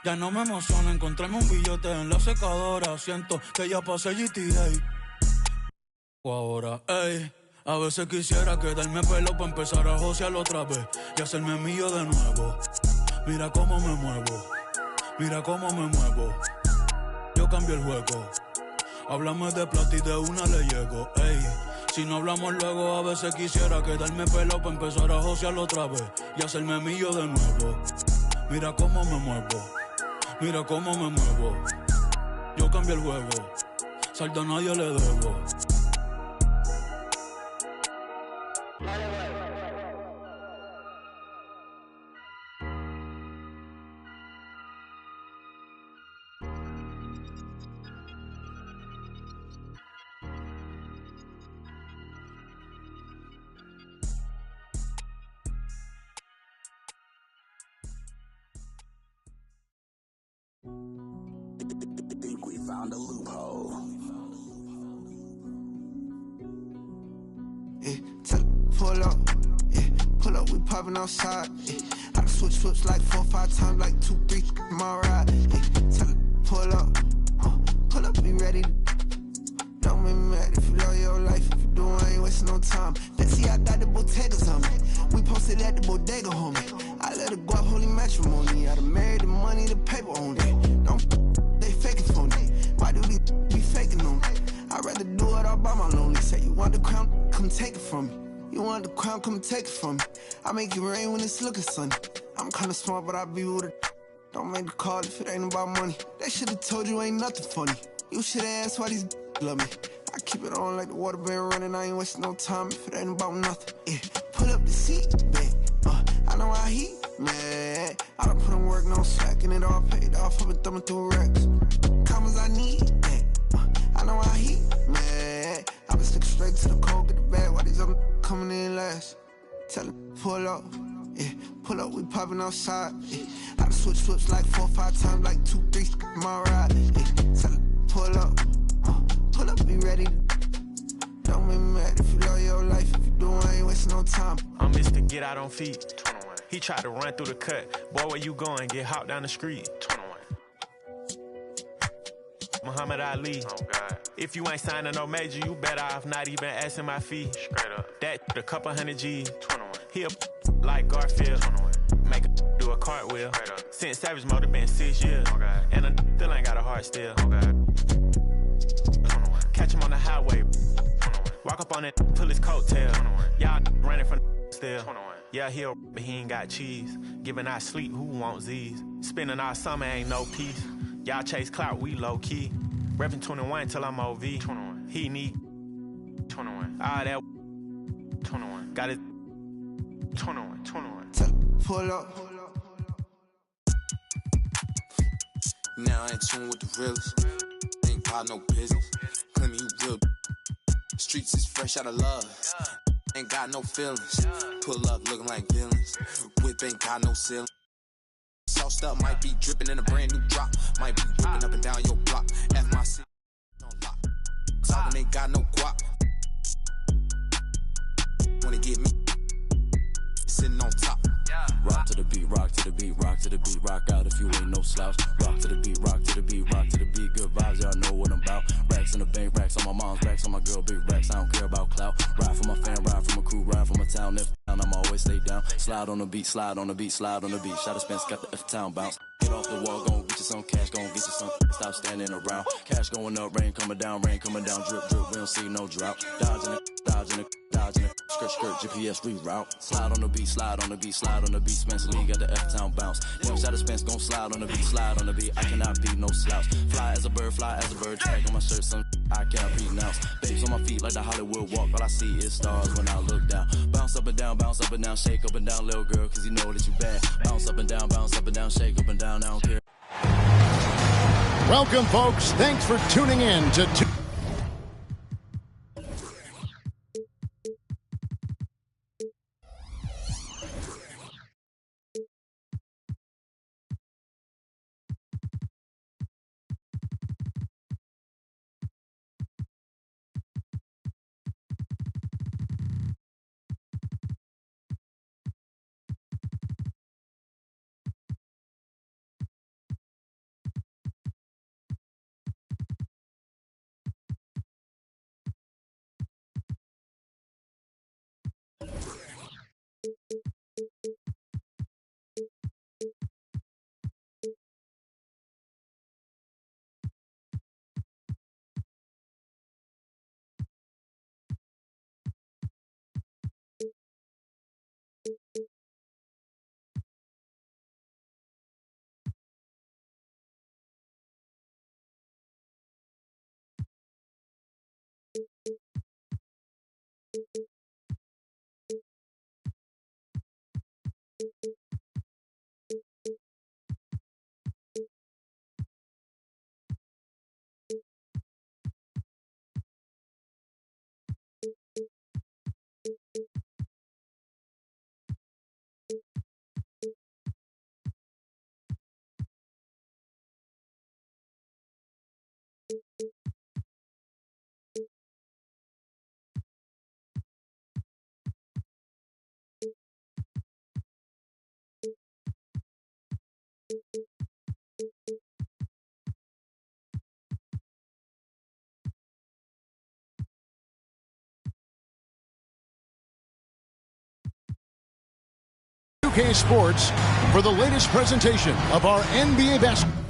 Ya no me emociona encontrarme un billete en la secadora. Siento que ya pasé GTA. Ahora, ey, a veces quisiera quedarme pelo pa' empezar a josear otra vez y hacerme mío de nuevo. Mira cómo me muevo, mira cómo me muevo. Yo cambio el juego. Háblame de plata y de una le llego. Ey, si no hablamos luego, a veces quisiera quedarme pelo para empezar a josearlo otra vez y hacerme mío de nuevo. Mira cómo me muevo, mira cómo me muevo. Yo cambio el juego, saldo a nadie le debo. Think we found a loophole. Yeah, pull up. Yeah, pull up, we poppin' outside. Yeah, I done switch like 4 or 5 times, like 2, 3, my ride. Yeah, pull up, be ready. Don't make me mad if you love your life. If you do, I ain't wasting no time. Let's see, I got the bodegas on me. We posted at the bodega, homie. I let her go up, holy matrimony. I done married the money, the paper on it. Don't they faking for me. Why do they be faking on me? I'd rather do it all by my lonely. Say you want the crown, come take it from me. You want the crown, come take it from me. I make it rain when it's looking sunny. I'm kinda smart, but I be with it. Don't make the call if it ain't about money. They should've told you ain't nothing funny. You should've asked why these love me. I keep it on like the water been running. I ain't wasting no time if it ain't about nothing. Yeah, pull up the seat, babe. I know how he mad. I done put in work, no slacking it all paid off. I've been thumbing through racks. Commas I need that. I know how he mad. I been sticking straight to the cold, get the bag. Why these other coming in last? Tell him pull up. Yeah, pull up, we poppin' outside. Yeah, I done switch like 4 or 5 times, like 2, 3, my ride. Yeah, tell him pull up, be ready. Don't make me mad if you love your life. If you do, I ain't wasting no time. I'm Mr. Get Out on feet. 21. He tried to run through the cut. Boy, where you going? Get hopped down the street. 21. Muhammad Ali. Oh, God. If you ain't signing no major, you better off not even asking my fee. Straight up. That a couple hundred G's. 21. He a like Garfield. 21. Make a do a cartwheel. Since Savage Mode been 6 years. Oh, God. And a still ain't got a heart still. Oh, God. Catch him on the highway. 21. Walk up on it, pull his coattail. 21. Y'all running from still. 21. Yeah, he'll, but he ain't got cheese. Giving our sleep, who wants these? Spending our summer, ain't no peace. Y'all chase clout, we low key. Reppin' 21 till I'm OV. 21. He need 21. All that 21. Got it 21. Pull up. Now I ain't tune with the realest. Ain't got no business. Claim me you real. Streets is fresh out of love. Ain't got no feelings. Pull up looking like villains. Whip ain't got no ceiling. Sauced up, might be dripping in a brand new drop. Might be whipping up and down your block. F my city on lock. Talking ain't got no guap. Wanna get me sitting on top. Rock to the beat, rock to the beat, rock to the beat, rock out if you ain't no slouch. Rock to the beat, rock to the beat, rock to the beat. Good vibes, y'all know what I'm about. Racks in the bank, racks on my mom's, racks on my girl, big racks. I don't care about clout. Ride for my fan, ride for my crew, ride for my town. If down, I'm always stay down. Slide on the beat, slide on the beat, slide on the beat. Shot of Spence got the F-Town bounce. Get off the wall, gon' get you some cash, gon' get you some. Stop standing around. Cash going up, rain coming down, drip, drip. We don't see no drought. Dodging it, dodging it, dodging it. Skirt, skirt, GPS reroute. Slide on the beat, slide on the beat, slide on the beat. Spencer Lee got the F-Town bounce. Young shot of Spence gon' slide on the beat, slide on the beat. I cannot be no slouch. Fly as a bird, tag on my shirt, some I can't pronounce. Babes on my feet like the Hollywood walk. All I see is stars when I look down. Bounce up and down, shake up and down, little girl, cause you know that you bad. Bounce up and down, shake up and down, I don't care. Welcome, folks. Thanks for tuning in to UK Sports for the latest presentation of our NBA basketball.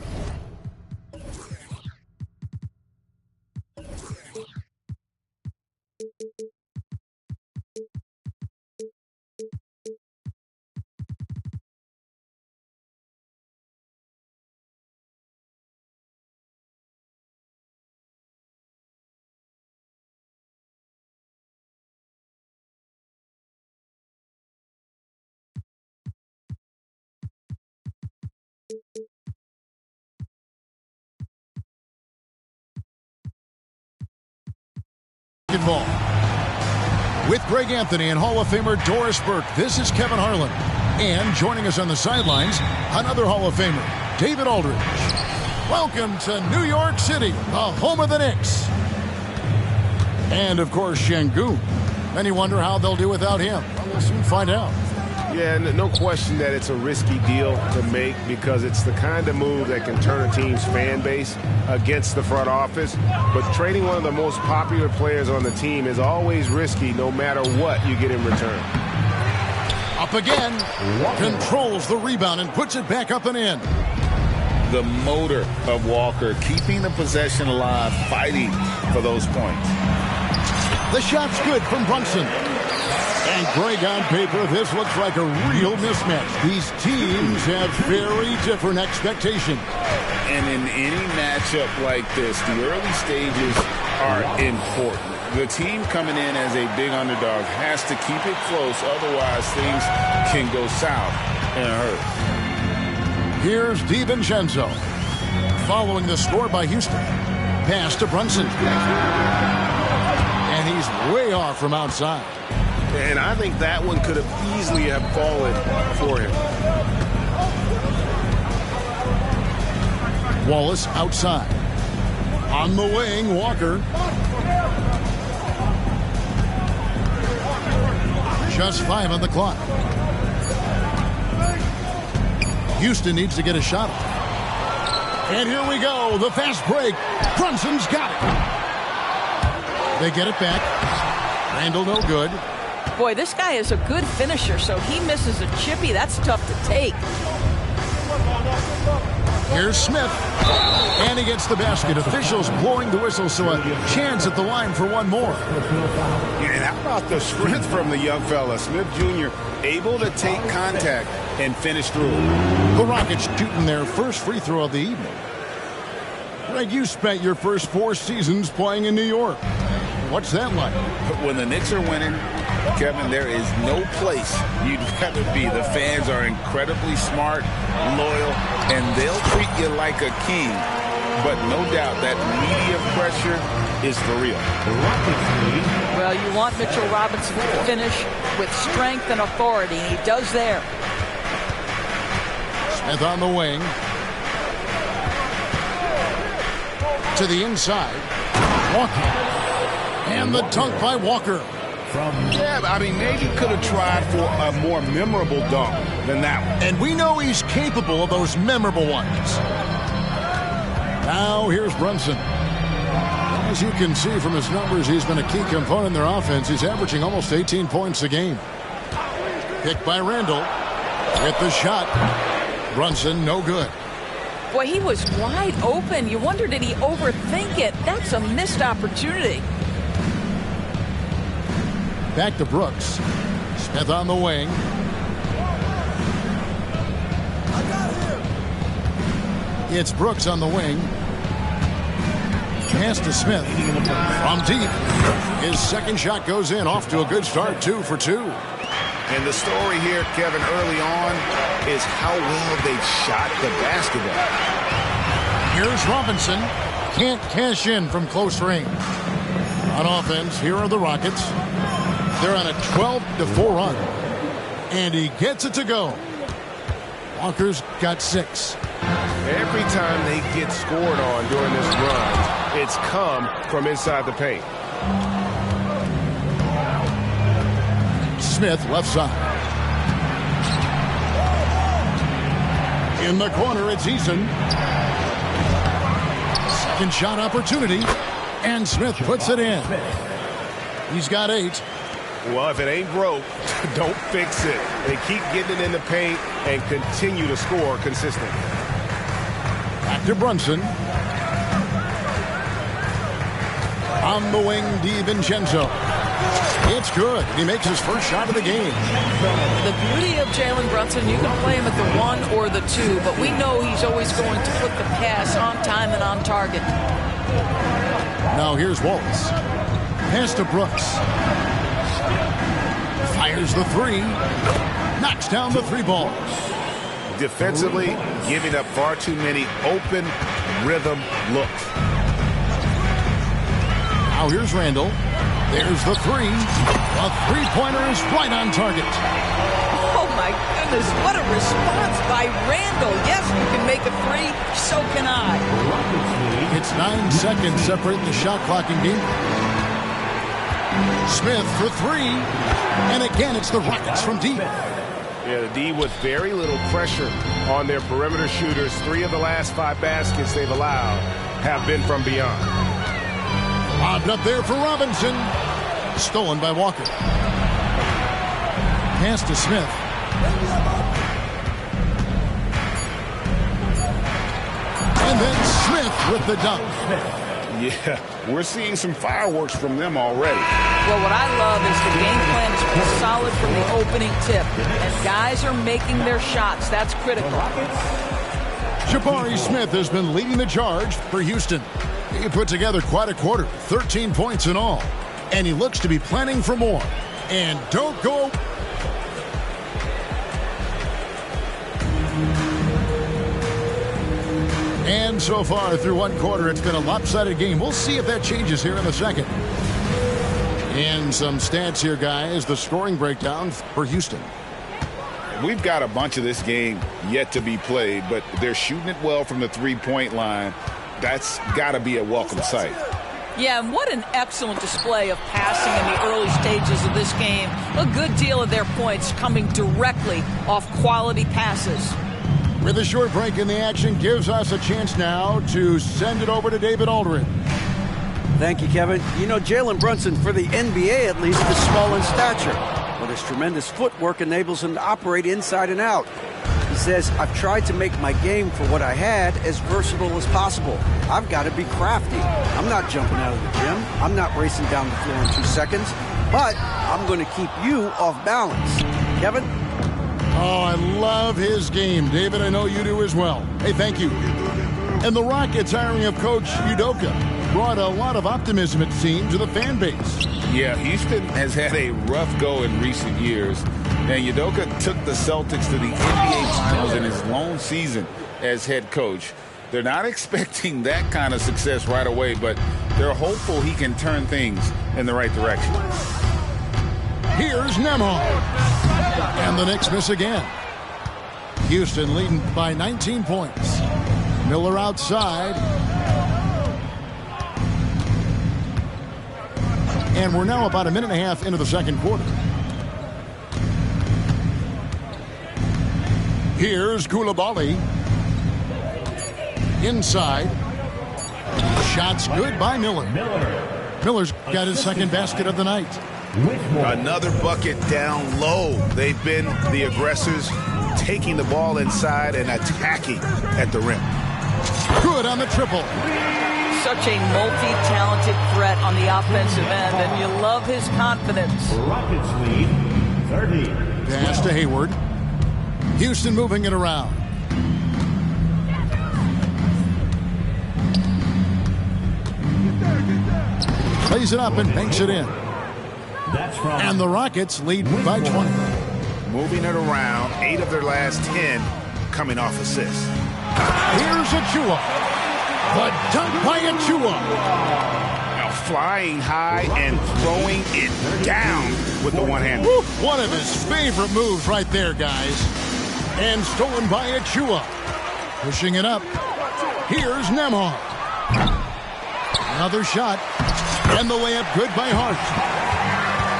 Ball. With Greg Anthony and Hall of Famer Doris Burke, this is Kevin Harlan. And joining us on the sidelines, another Hall of Famer, David Aldridge. Welcome to New York City, the home of the Knicks. And, of course, Şengün. Many wonder how they'll do without him. Well, we'll soon find out. Yeah, no question that it's a risky deal to make because it's the kind of move that can turn a team's fan base against the front office. But trading one of the most popular players on the team is always risky no matter what you get in return. Up again, controls the rebound and puts it back up and in. The motor of Walker, keeping the possession alive, fighting for those points. The shot's good from Brunson. And Greg, on paper, this looks like a real mismatch. These teams have very different expectations. And in any matchup like this, the early stages are important. The team coming in as a big underdog has to keep it close, otherwise things can go south and hurt. Here's DiVincenzo. Following the score by Houston. Pass to Brunson. And he's way off from outside. And I think that one could have easily have fallen for him. Wallace outside. On the wing, Walker. Just 5 on the clock. Houston needs to get a shot. And here we go. The fast break. Brunson's got it. They get it back. Randall no good. Boy, this guy is a good finisher, so he misses a chippy. That's tough to take. Here's Smith. And he gets the basket. Officials blowing the whistle, so a chance at the line for one more. And how about the strength from the young fella? Smith Jr. able to take contact and finish through. The Rockets shooting their first free throw of the evening. Greg, you spent your first 4 seasons playing in New York. What's that like? When the Knicks are winning, Kevin, there is no place you'd rather be. The fans are incredibly smart, loyal, and they'll treat you like a king. But no doubt that media pressure is for real. Well, you want Mitchell Robinson to finish with strength and authority. He does there. Smith on the wing. To the inside. Walker. And the dunk by Walker. Yeah, I mean, maybe could have tried for a more memorable dunk than that one. And we know he's capable of those memorable ones. Now here's Brunson. As you can see from his numbers, he's been a key component in their offense. He's averaging almost 18 points a game. Picked by Randall. With the shot. Brunson, no good. Boy, he was wide open. You wonder, did he overthink it? That's a missed opportunity. Back to Brooks. Smith on the wing. It's Brooks on the wing. Pass to Smith. From deep. His second shot goes in. Off to a good start. 2 for 2. And the story here, Kevin, early on is how well they've shot the basketball. Here's Robinson. Can't cash in from close range. On offense, here are the Rockets. They're on a 12-4 run. And he gets it to go. Walker's got 6. Every time they get scored on during this run, it's come from inside the paint. Smith left side. In the corner, it's Eason. Second shot opportunity. And Smith puts it in. He's got 8. Well, if it ain't broke, don't fix it. They keep getting it in the paint and continue to score consistently. Back to Brunson. On the wing, DiVincenzo. It's good. He makes his first shot of the game. The beauty of Jalen Brunson, you can play him at the 1 or the 2, but we know he's always going to put the pass on time and on target. Now here's Wallace. Pass to Brooks. Fires the 3. Knocks down the 3 ball. Defensively, giving up far too many open rhythm looks. Now here's Randall. There's the 3. A 3-pointer is right on target. Oh my goodness, what a response by Randall. Yes, you can make a 3, so can I. It's 9 seconds separating the shot clock in game. Smith for 3. And again, it's the Rockets from deep. Yeah, the D with very little pressure on their perimeter shooters. 3 of the last 5 baskets they've allowed have been from beyond. Lobbed up there for Robinson. Stolen by Walker. Pass to Smith. And then Smith with the dunk. Yeah, we're seeing some fireworks from them already. Well, what I love is the game plan has been solid from the opening tip. And guys are making their shots. That's critical. Jabari Smith has been leading the charge for Houston. He put together quite a quarter, 13 points in all. And he looks to be planning for more. And don't go. And so far through one quarter, it's been a lopsided game. We'll see if that changes here in the second. And some stats here, guys. The scoring breakdown for Houston. We've got a bunch of this game yet to be played, but they're shooting it well from the three-point line. That's got to be a welcome sight. Yeah, and what an excellent display of passing in the early stages of this game. A good deal of their points coming directly off quality passes. With a short break in the action, gives us a chance now to send it over to David Aldridge. Thank you, Kevin. You know, Jalen Brunson, for the NBA at least, is small in stature, but his tremendous footwork enables him to operate inside and out. He says, I've tried to make my game for what I had as versatile as possible. I've got to be crafty. I'm not jumping out of the gym. I'm not racing down the floor in 2 seconds, but I'm going to keep you off balance. Kevin? Oh, I love his game. David, I know you do as well. Hey, thank you. And the Rockets hiring of Coach Udoka brought a lot of optimism, it seemed, to the fan base. Yeah, Houston has had a rough go in recent years. And Udoka took the Celtics to the NBA Finals in his lone season as head coach. They're not expecting that kind of success right away, but they're hopeful he can turn things in the right direction. Here's Nembhard. And the Knicks miss again. Houston leading by 19 points. Miller outside. And we're now about a minute and a half into the second quarter. Here's Coulibaly. Inside. Shots good by Miller. Miller's got his second basket of the night. Another bucket down low. They've been the aggressors, taking the ball inside and attacking at the rim. Good on the triple. Such a multi-talented threat on the offensive end, and you love his confidence. Rockets lead 30. Pass to Hayward. Houston moving it around. Plays it up and banks it in. And the Rockets lead by 20. Moving it around, 8 of their last 10 coming off assists. Here's Achua. The dunk by Achua. Now flying high and throwing it down with the one hand. One of his favorite moves right there, guys. And stolen by Achua. Pushing it up. Here's Nembhard. Another shot. And the layup good by Hart.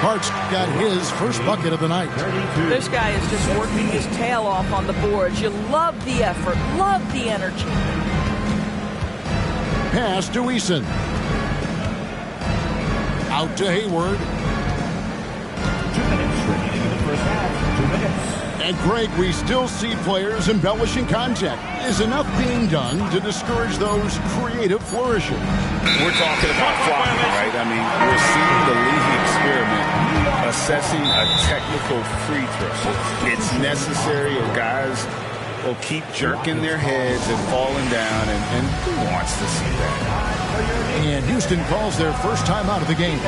Hart's got his first bucket of the night. This guy is just working his tail off on the boards. You love the effort, love the energy. Pass to Eason. Out to Hayward. 2 minutes remaining in the first half. 2 minutes. And Greg, we still see players embellishing contact. Is enough being done to discourage those creative flourishes? We're talking about flocking, right? I mean, we're seeing the league experiment assessing a technical free throw. It's necessary, or guys will keep jerking their heads and falling down, and who wants to see that? And Houston calls their first time out of the game.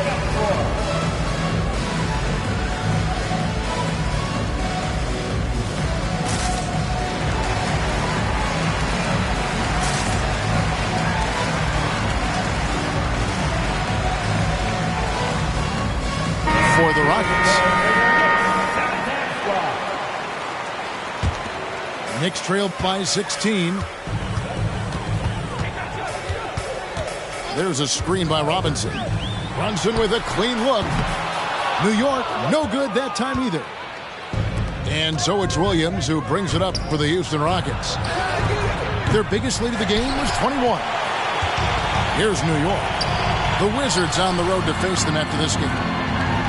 For the Rockets. Knicks trail by 16. There's a screen by Robinson. Brunson with a clean look. New York, no good that time either. And so it's Williams who brings it up for the Houston Rockets. Their biggest lead of the game was 21. Here's New York. The Wizards on the road to face them after this game.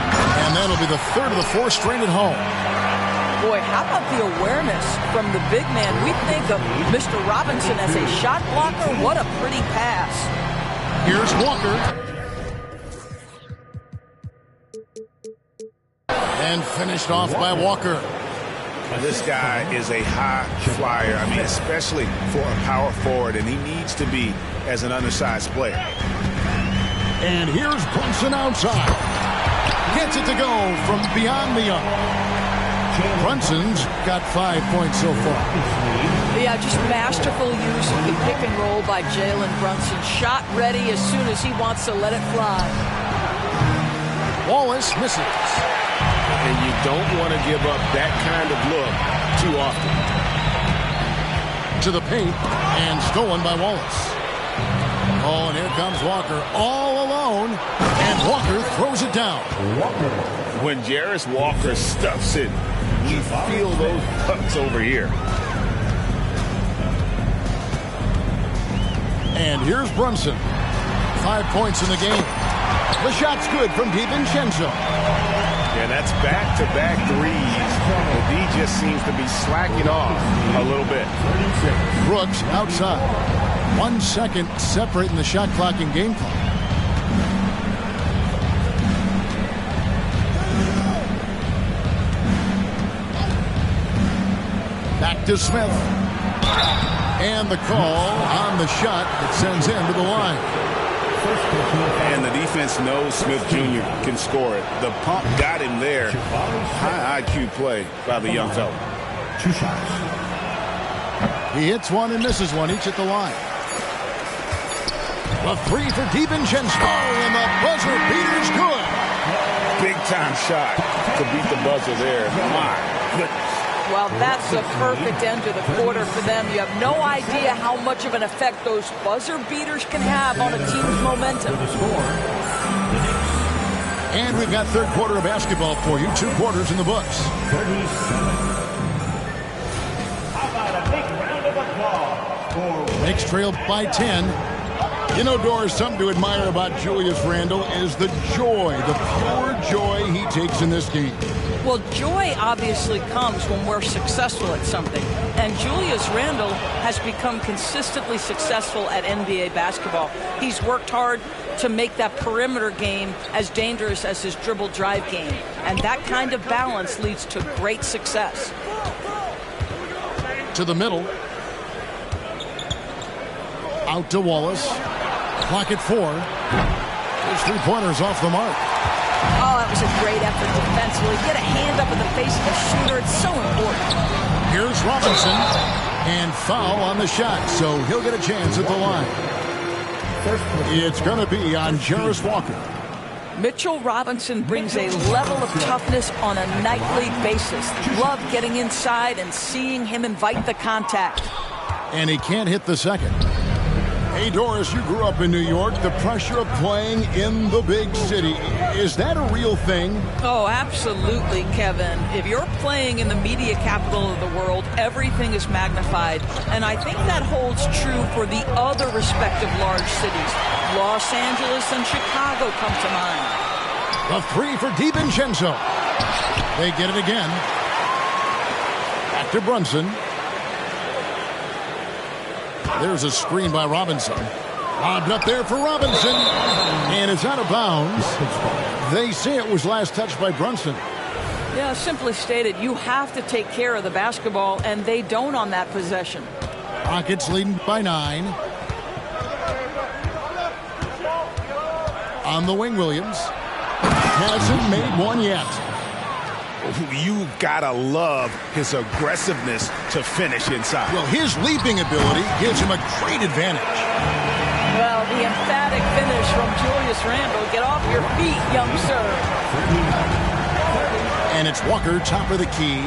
And that'll be the third of the fourth straight at home. Boy, how about the awareness from the big man? We think of Mr. Robinson as a shot blocker. What a pretty pass. Here's Walker. And finished off by Walker. This guy is a high flyer. I mean, especially for a power forward, and he needs to be as an undersized player. And here's Brunson outside. Gets it to go from beyond the arc. Brunson's got 5 points so far. Yeah, just masterful use of the pick and roll by Jalen Brunson. Shot ready as soon as he wants to let it fly. Wallace misses. And you don't want to give up that kind of look too often. To the paint, and stolen by Wallace. Oh, and here comes Walker all alone, and Walker throws it down. When Jarris Walker stuffs it, we feel those pucks over here. And here's Brunson. 5 points in the game. The shot's good from DiVincenzo. Yeah, that's back-to-back threes. The D just seems to be slacking off a little bit. Brooks outside. 1 second separating the shot clock and game clock. Back to Smith. And the call on the shot that sends him to the line. And the defense knows Smith Jr. can score it. The pump got him there. High IQ play by the young fella. 2 shots. He hits one and misses one, each at the line. The 3 for DiVincenzo, and the buzzer beater's good. Big-time shot to beat the buzzer there. My goodness. Well, that's a perfect end to the quarter for them. You have no idea how much of an effect those buzzer beaters can have on a team's momentum. And we've got third quarter of basketball for you. 2 quarters in the books. 37. How about a big round of applause for Knicks trailed by 10. You know, Doris, something to admire about Julius Randle is the joy, the pure joy he takes in this game. Well, joy obviously comes when we're successful at something. And Julius Randle has become consistently successful at NBA basketball. He's worked hard to make that perimeter game as dangerous as his dribble drive game. And that kind of balance leads to great success. To the middle. Out to Wallace. Clock at 4. His 3-pointers off the mark. Oh, that was a great effort defensively. Get a hand up in the face of the shooter. It's so important. Here's Robinson. And foul on the shot, so he'll get a chance at the line. It's going to be on Jarris Walker. Mitchell Robinson brings a level of toughness on a nightly basis. Love getting inside and seeing him invite the contact. And he can't hit the second. Hey, Doris, you grew up in New York. The pressure of playing in the big city, is that a real thing? Oh, absolutely, Kevin. If you're playing in the media capital of the world, everything is magnified. And I think that holds true for the other respective large cities. Los Angeles and Chicago come to mind. The 3 for DiVincenzo. They get it again. Back to Brunson. There's a screen by Robinson. Lobbed up there for Robinson. And it's out of bounds. They say it was last touched by Brunson. Yeah, simply stated, you have to take care of the basketball, and they don't on that possession. Rockets leading by 9. On the wing, Williams. Hasn't made one yet. You gotta love his aggressiveness to finish inside. Well, his leaping ability gives him a great advantage. Well, the emphatic finish from Julius Randle. Get off your feet, young sir. And it's Walker, top of the key.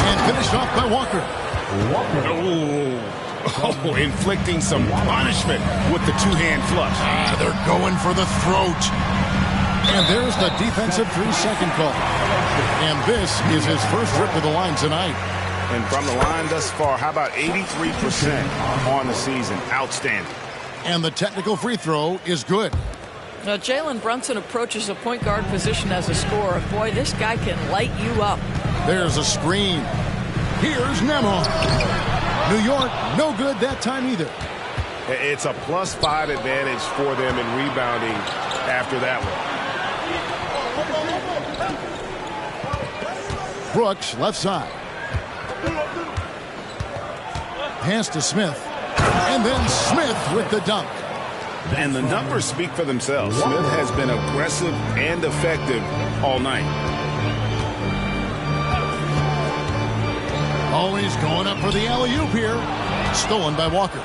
And finished off by Walker. Oh, inflicting some punishment with the 2-hand flush. They're going for the throat. And there's the defensive 3-second call. And this is his first trip to the line tonight. And from the line thus far, how about 83% on the season? Outstanding. And the technical free throw is good. Now, Jalen Brunson approaches a point guard position as a scorer. Boy, this guy can light you up. There's a screen. Here's Nemo. New York, no good that time either. It's a +5 advantage for them in rebounding after that one. Brooks, left side. Pass to Smith. And then Smith with the dunk. And the numbers speak for themselves. Smith has been aggressive and effective all night. Always going up for the alley-oop here. Stolen by Walker.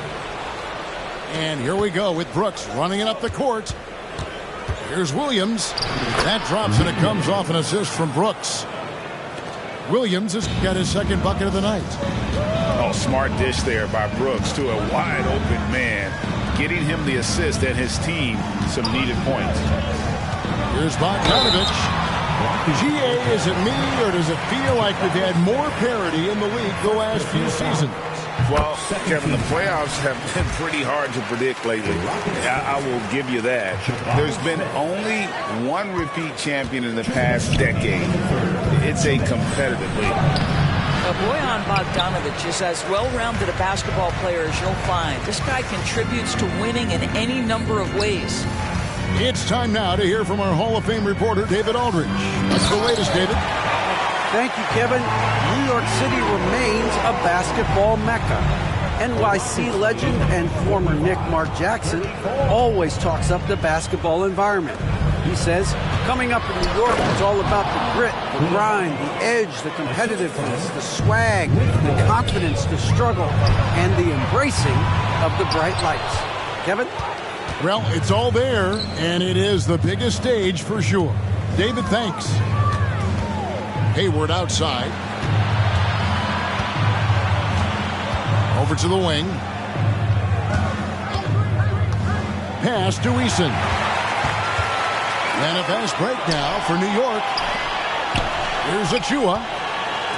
And here we go with Brooks running it up the court. Here's Williams. That drops and it comes off an assist from Brooks. Williams has got his second bucket of the night. Oh, smart dish there by Brooks to a wide open man, getting him the assist and his team some needed points. Here's Bogdanovich. GA, is it me or does it feel like we've had more parity in the league the last few seasons? Well, Kevin, the playoffs have been pretty hard to predict lately. I will give you that. There's been only one repeat champion in the past decade. It's a competitive league. Bojan Bogdanovic is as well-rounded a basketball player as you'll find. This guy contributes to winning in any number of ways. It's time now to hear from our Hall of Fame reporter, David Aldridge. What's the latest, David? Thank you, Kevin. New York City remains a basketball mecca. NYC legend and former Knick Mark Jackson always talks up the basketball environment. He says, coming up in New York is all about the grit, the grind, the edge, the competitiveness, the swag, the confidence, the struggle, and the embracing of the bright lights. Kevin? Well, it's all there, and it is the biggest stage for sure. David, thanks. Hayward outside. Over to the wing. Pass to Eason. And a fast break now for New York. Here's Achua.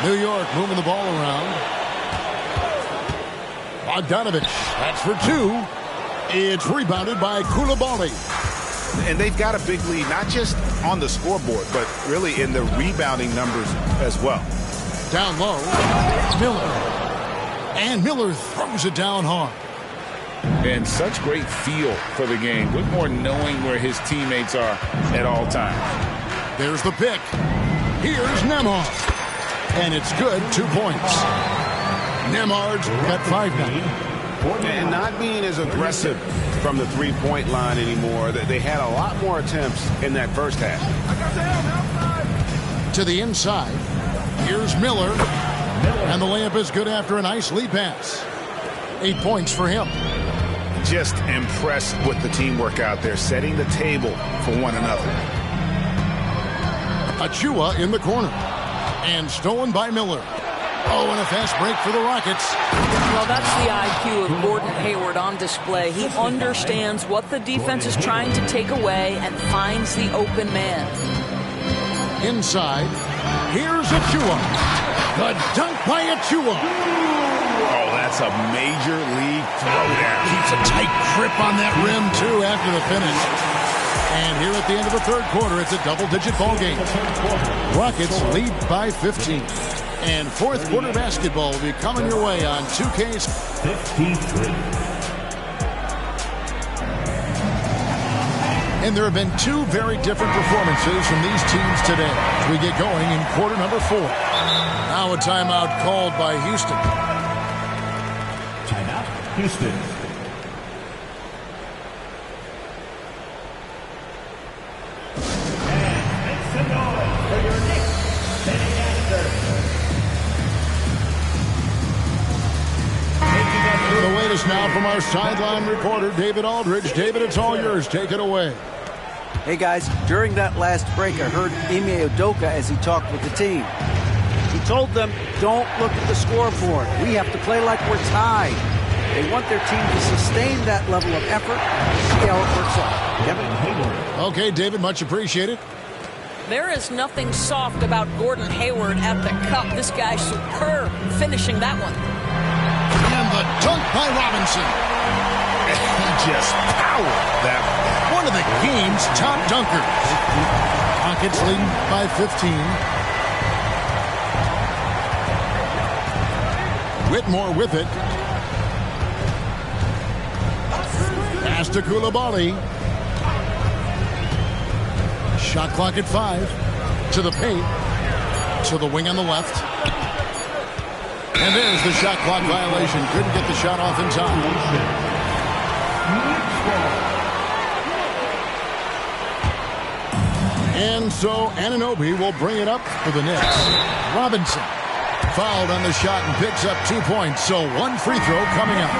New York moving the ball around. Bogdanovic, that's for two. It's rebounded by Coulibaly. And they've got a big lead, not just on the scoreboard, but really in the rebounding numbers as well. Down low, Miller. And Miller throws it down hard. And such great feel for the game. Whitmore knowing where his teammates are at all times. There's the pick. Here's Nembhard. And it's good, 2 points. Nembhard's got 5 now. And not being as aggressive from the three-point line anymore. They had a lot more attempts in that first half. To the inside. Here's Miller. And the layup is good after a nice lead pass. 8 points for him. Just impressed with the teamwork out there, setting the table for one another. Achua in the corner. And stolen by Miller. Oh, and a fast break for the Rockets. Well, that's the IQ of Gordon Hayward on display. He understands what the defense is trying to take away and finds the open man. Inside, here's Achua. The dunk by Achua. Oh, that's a major league throwdown. Keeps a tight grip on that rim, too, after the finish. And here at the end of the third quarter, it's a double-digit ball game. Rockets lead by 15. And fourth quarter basketball will be coming your way on 2K's 53. And there have been two very different performances from these teams today as we get going in quarter number 4. Now a timeout called by Houston. Timeout, Houston. And make some noise for your Knicks sitting answer. The latest now from our sideline reporter, David Aldridge. David, it's all yours. Take it away. Hey, guys, during that last break, I heard Ime Udoka as he talked with the team. He told them, don't look at the scoreboard. We have to play like we're tied. They want their team to sustain that level of effort and see how it works out. Kevin? Okay, David, much appreciated. There is nothing soft about Gordon Hayward at the cup. This guy's superb finishing that one. And the dunk by Robinson. He just powered that one of the game's top dunkers. Rockets leading by 15. Whitmore with it. Pass to Coulibaly. Shot clock at 5. To the paint. To the wing on the left. And there's the shot clock violation. Couldn't get the shot off in time. And so Anunoby will bring it up for the Knicks. Robinson fouled on the shot and picks up 2 points. So one free throw coming up.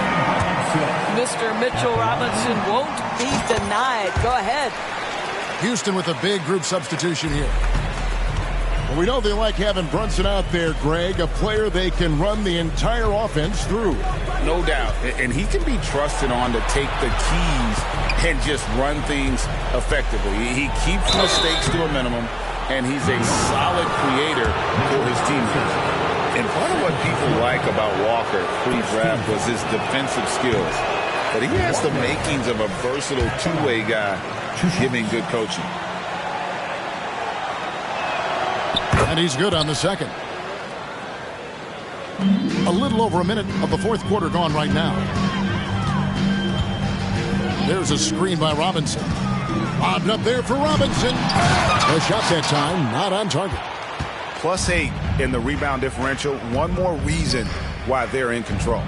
Mr. Mitchell Robinson won't be denied. Go ahead. Houston with a big group substitution here. Well, we know they like having Brunson out there, Greg, a player they can run the entire offense through. No doubt. And he can be trusted on to take the keys and just run things effectively. He keeps mistakes to a minimum, and he's a solid creator for his teammates. And part of what people like about Walker pre-draft was his defensive skills. But he has the makings of a versatile two-way guy, giving good coaching. And he's good on the second. A little over a minute of the fourth quarter gone right now. There's a screen by Robinson. Lobbed up there for Robinson. The shot that time, not on target. +8 in the rebound differential. One more reason why they're in control.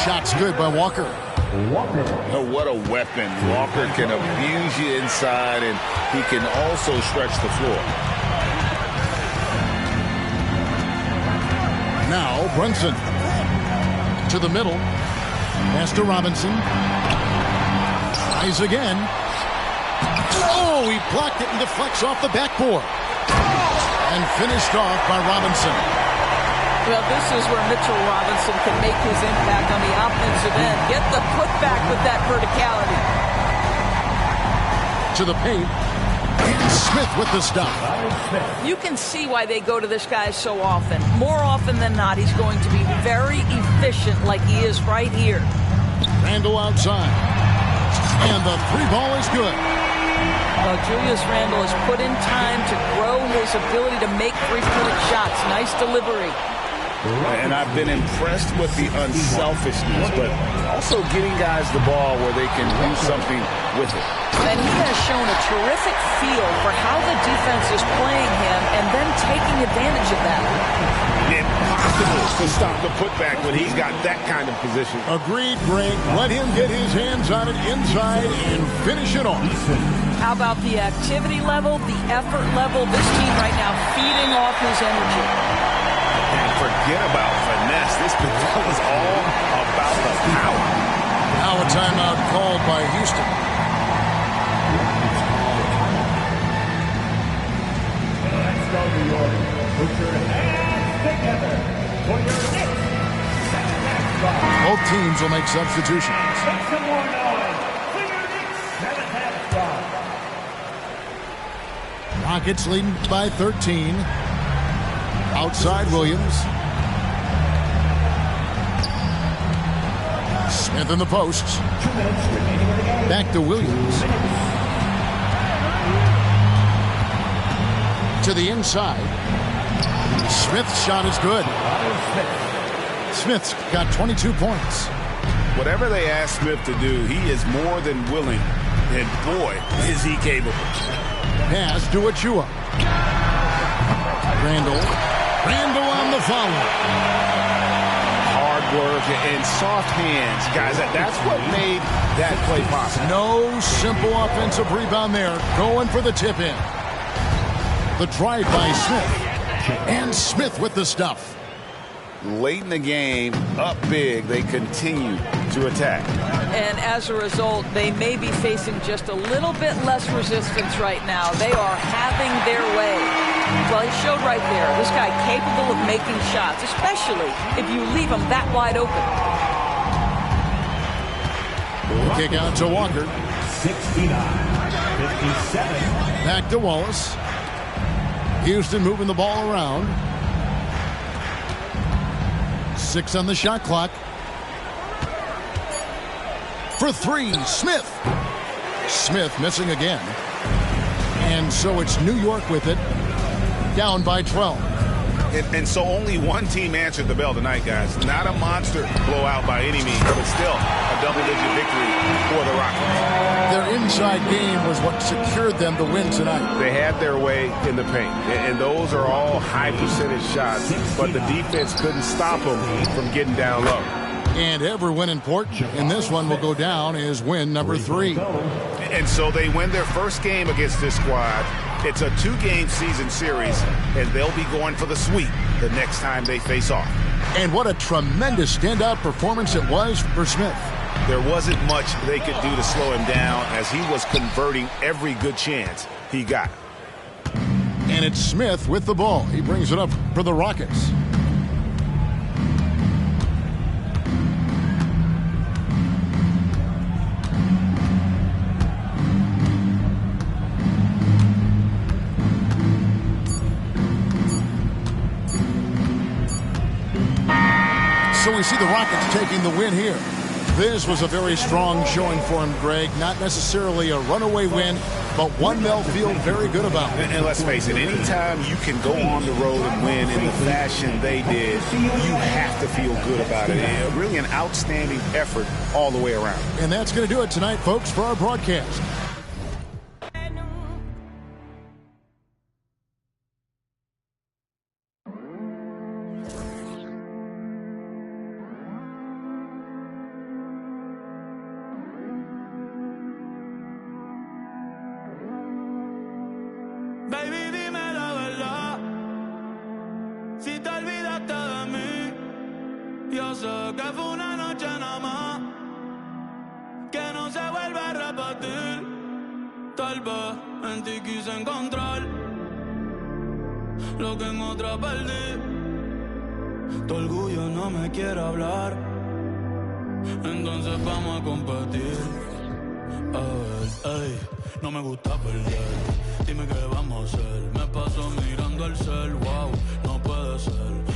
Shot's good by Walker. Oh, what a weapon. Walker can abuse you inside, and he can also stretch the floor. Now Brunson to the middle. Pass to Robinson. Tries again. Oh, he blocked it and deflects off the backboard. And finished off by Robinson. Well, this is where Mitchell Robinson can make his impact on the offensive end. Get the putback with that verticality. To the paint. And Smith with the stop. You can see why they go to this guy so often. More often than not, he's going to be very efficient like he is right here. Randle outside. And the three ball is good. Well, Julius Randle has put in time to grow his ability to make three-point shots. Nice delivery. And I've been impressed with the unselfishness, but also getting guys the ball where they can do something with it. And he has shown a terrific feel for how the defense is playing him and then taking advantage of that. Impossible to stop the putback when he's got that kind of position. Agreed, Greg. Let him get his hands on it inside and finish it off. How about the activity level, the effort level? This team right now feeding off his energy. And forget about finesse. This becomes all about the power. Now a timeout called by Houston. Let's go, New York. Put your hands together for your next second half drive. Both teams will make substitutions. Make some more noise for your next second half drive. Rockets leading by 13. Outside Williams. Smith in the posts. Back to Williams. To the inside. Smith's shot is good. Smith's got 22 points. Whatever they ask Smith to do, he is more than willing. And boy, is he capable. Pass to Achua. Randle on the follow. Hard work and soft hands. Guys, that's what made that play possible. No simple offensive rebound there. Going for the tip in. The drive by Smith. And Smith with the stuff. Late in the game, up big, they continue to attack. And as a result, they may be facing just a little bit less resistance right now. They are having their way. Well, he showed right there. This guy capable of making shots, especially if you leave him that wide open. Kick out to Walker. 69, 57. Back to Wallace. Houston moving the ball around. 6 on the shot clock. For 3, Smith. Smith missing again. And so it's New York with it. Down by 12. And so only one team answered the bell tonight, guys. Not a monster blowout by any means, but still a double-digit victory for the Rockets. Their inside game was what secured them the win tonight. They had their way in the paint, and those are all high-percentage shots, but the defense couldn't stop them from getting down low. And every win important, and this one will go down as win number 3. And so they win their first game against this squad. It's a 2-game season series, and they'll be going for the sweep the next time they face off. And what a tremendous standout performance it was for Smith. There wasn't much they could do to slow him down as he was converting every good chance he got. And it's Smith with the ball. He brings it up for the Rockets. we see the Rockets taking the win here. This was a very strong showing for him, Greg. Not necessarily a runaway win, but one they'll feel very good about. And let's face it, anytime you can go on the road and win in the fashion they did, you have to feel good about it. And really an outstanding effort all the way around. And that's going to do it tonight, folks, for our broadcast. Baby, dime la verdad. Si te olvidaste de mí, yo sé que fue una noche nada más, que no se vuelve a repetir. Tal vez en ti quise encontrar lo que en otra perdí. Tu orgullo no me quiere hablar, entonces vamos a competir. Ey, no me gusta perder. Dime qué vamos a hacer. Me paso mirando el cel, wow, no puede ser.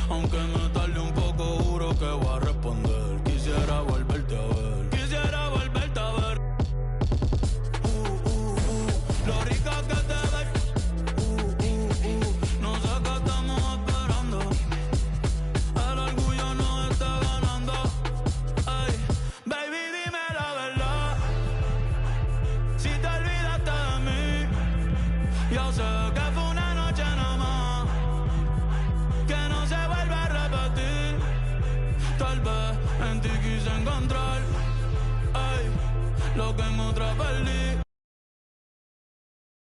Aunque me tarde un poco, juro que voy a responder. Quisiera volverte a ver. Quisiera volverte a ver. Lo rica que te ves. No sé qué estamos esperando. El orgullo nos está ganando. Ey, baby, dime la verdad. Si te olvidaste de mí, yo sé que fue una noche nada más, que no se vuelve a repetir. Tal vez en ti quise encontrar, ey, lo que en otra perdí.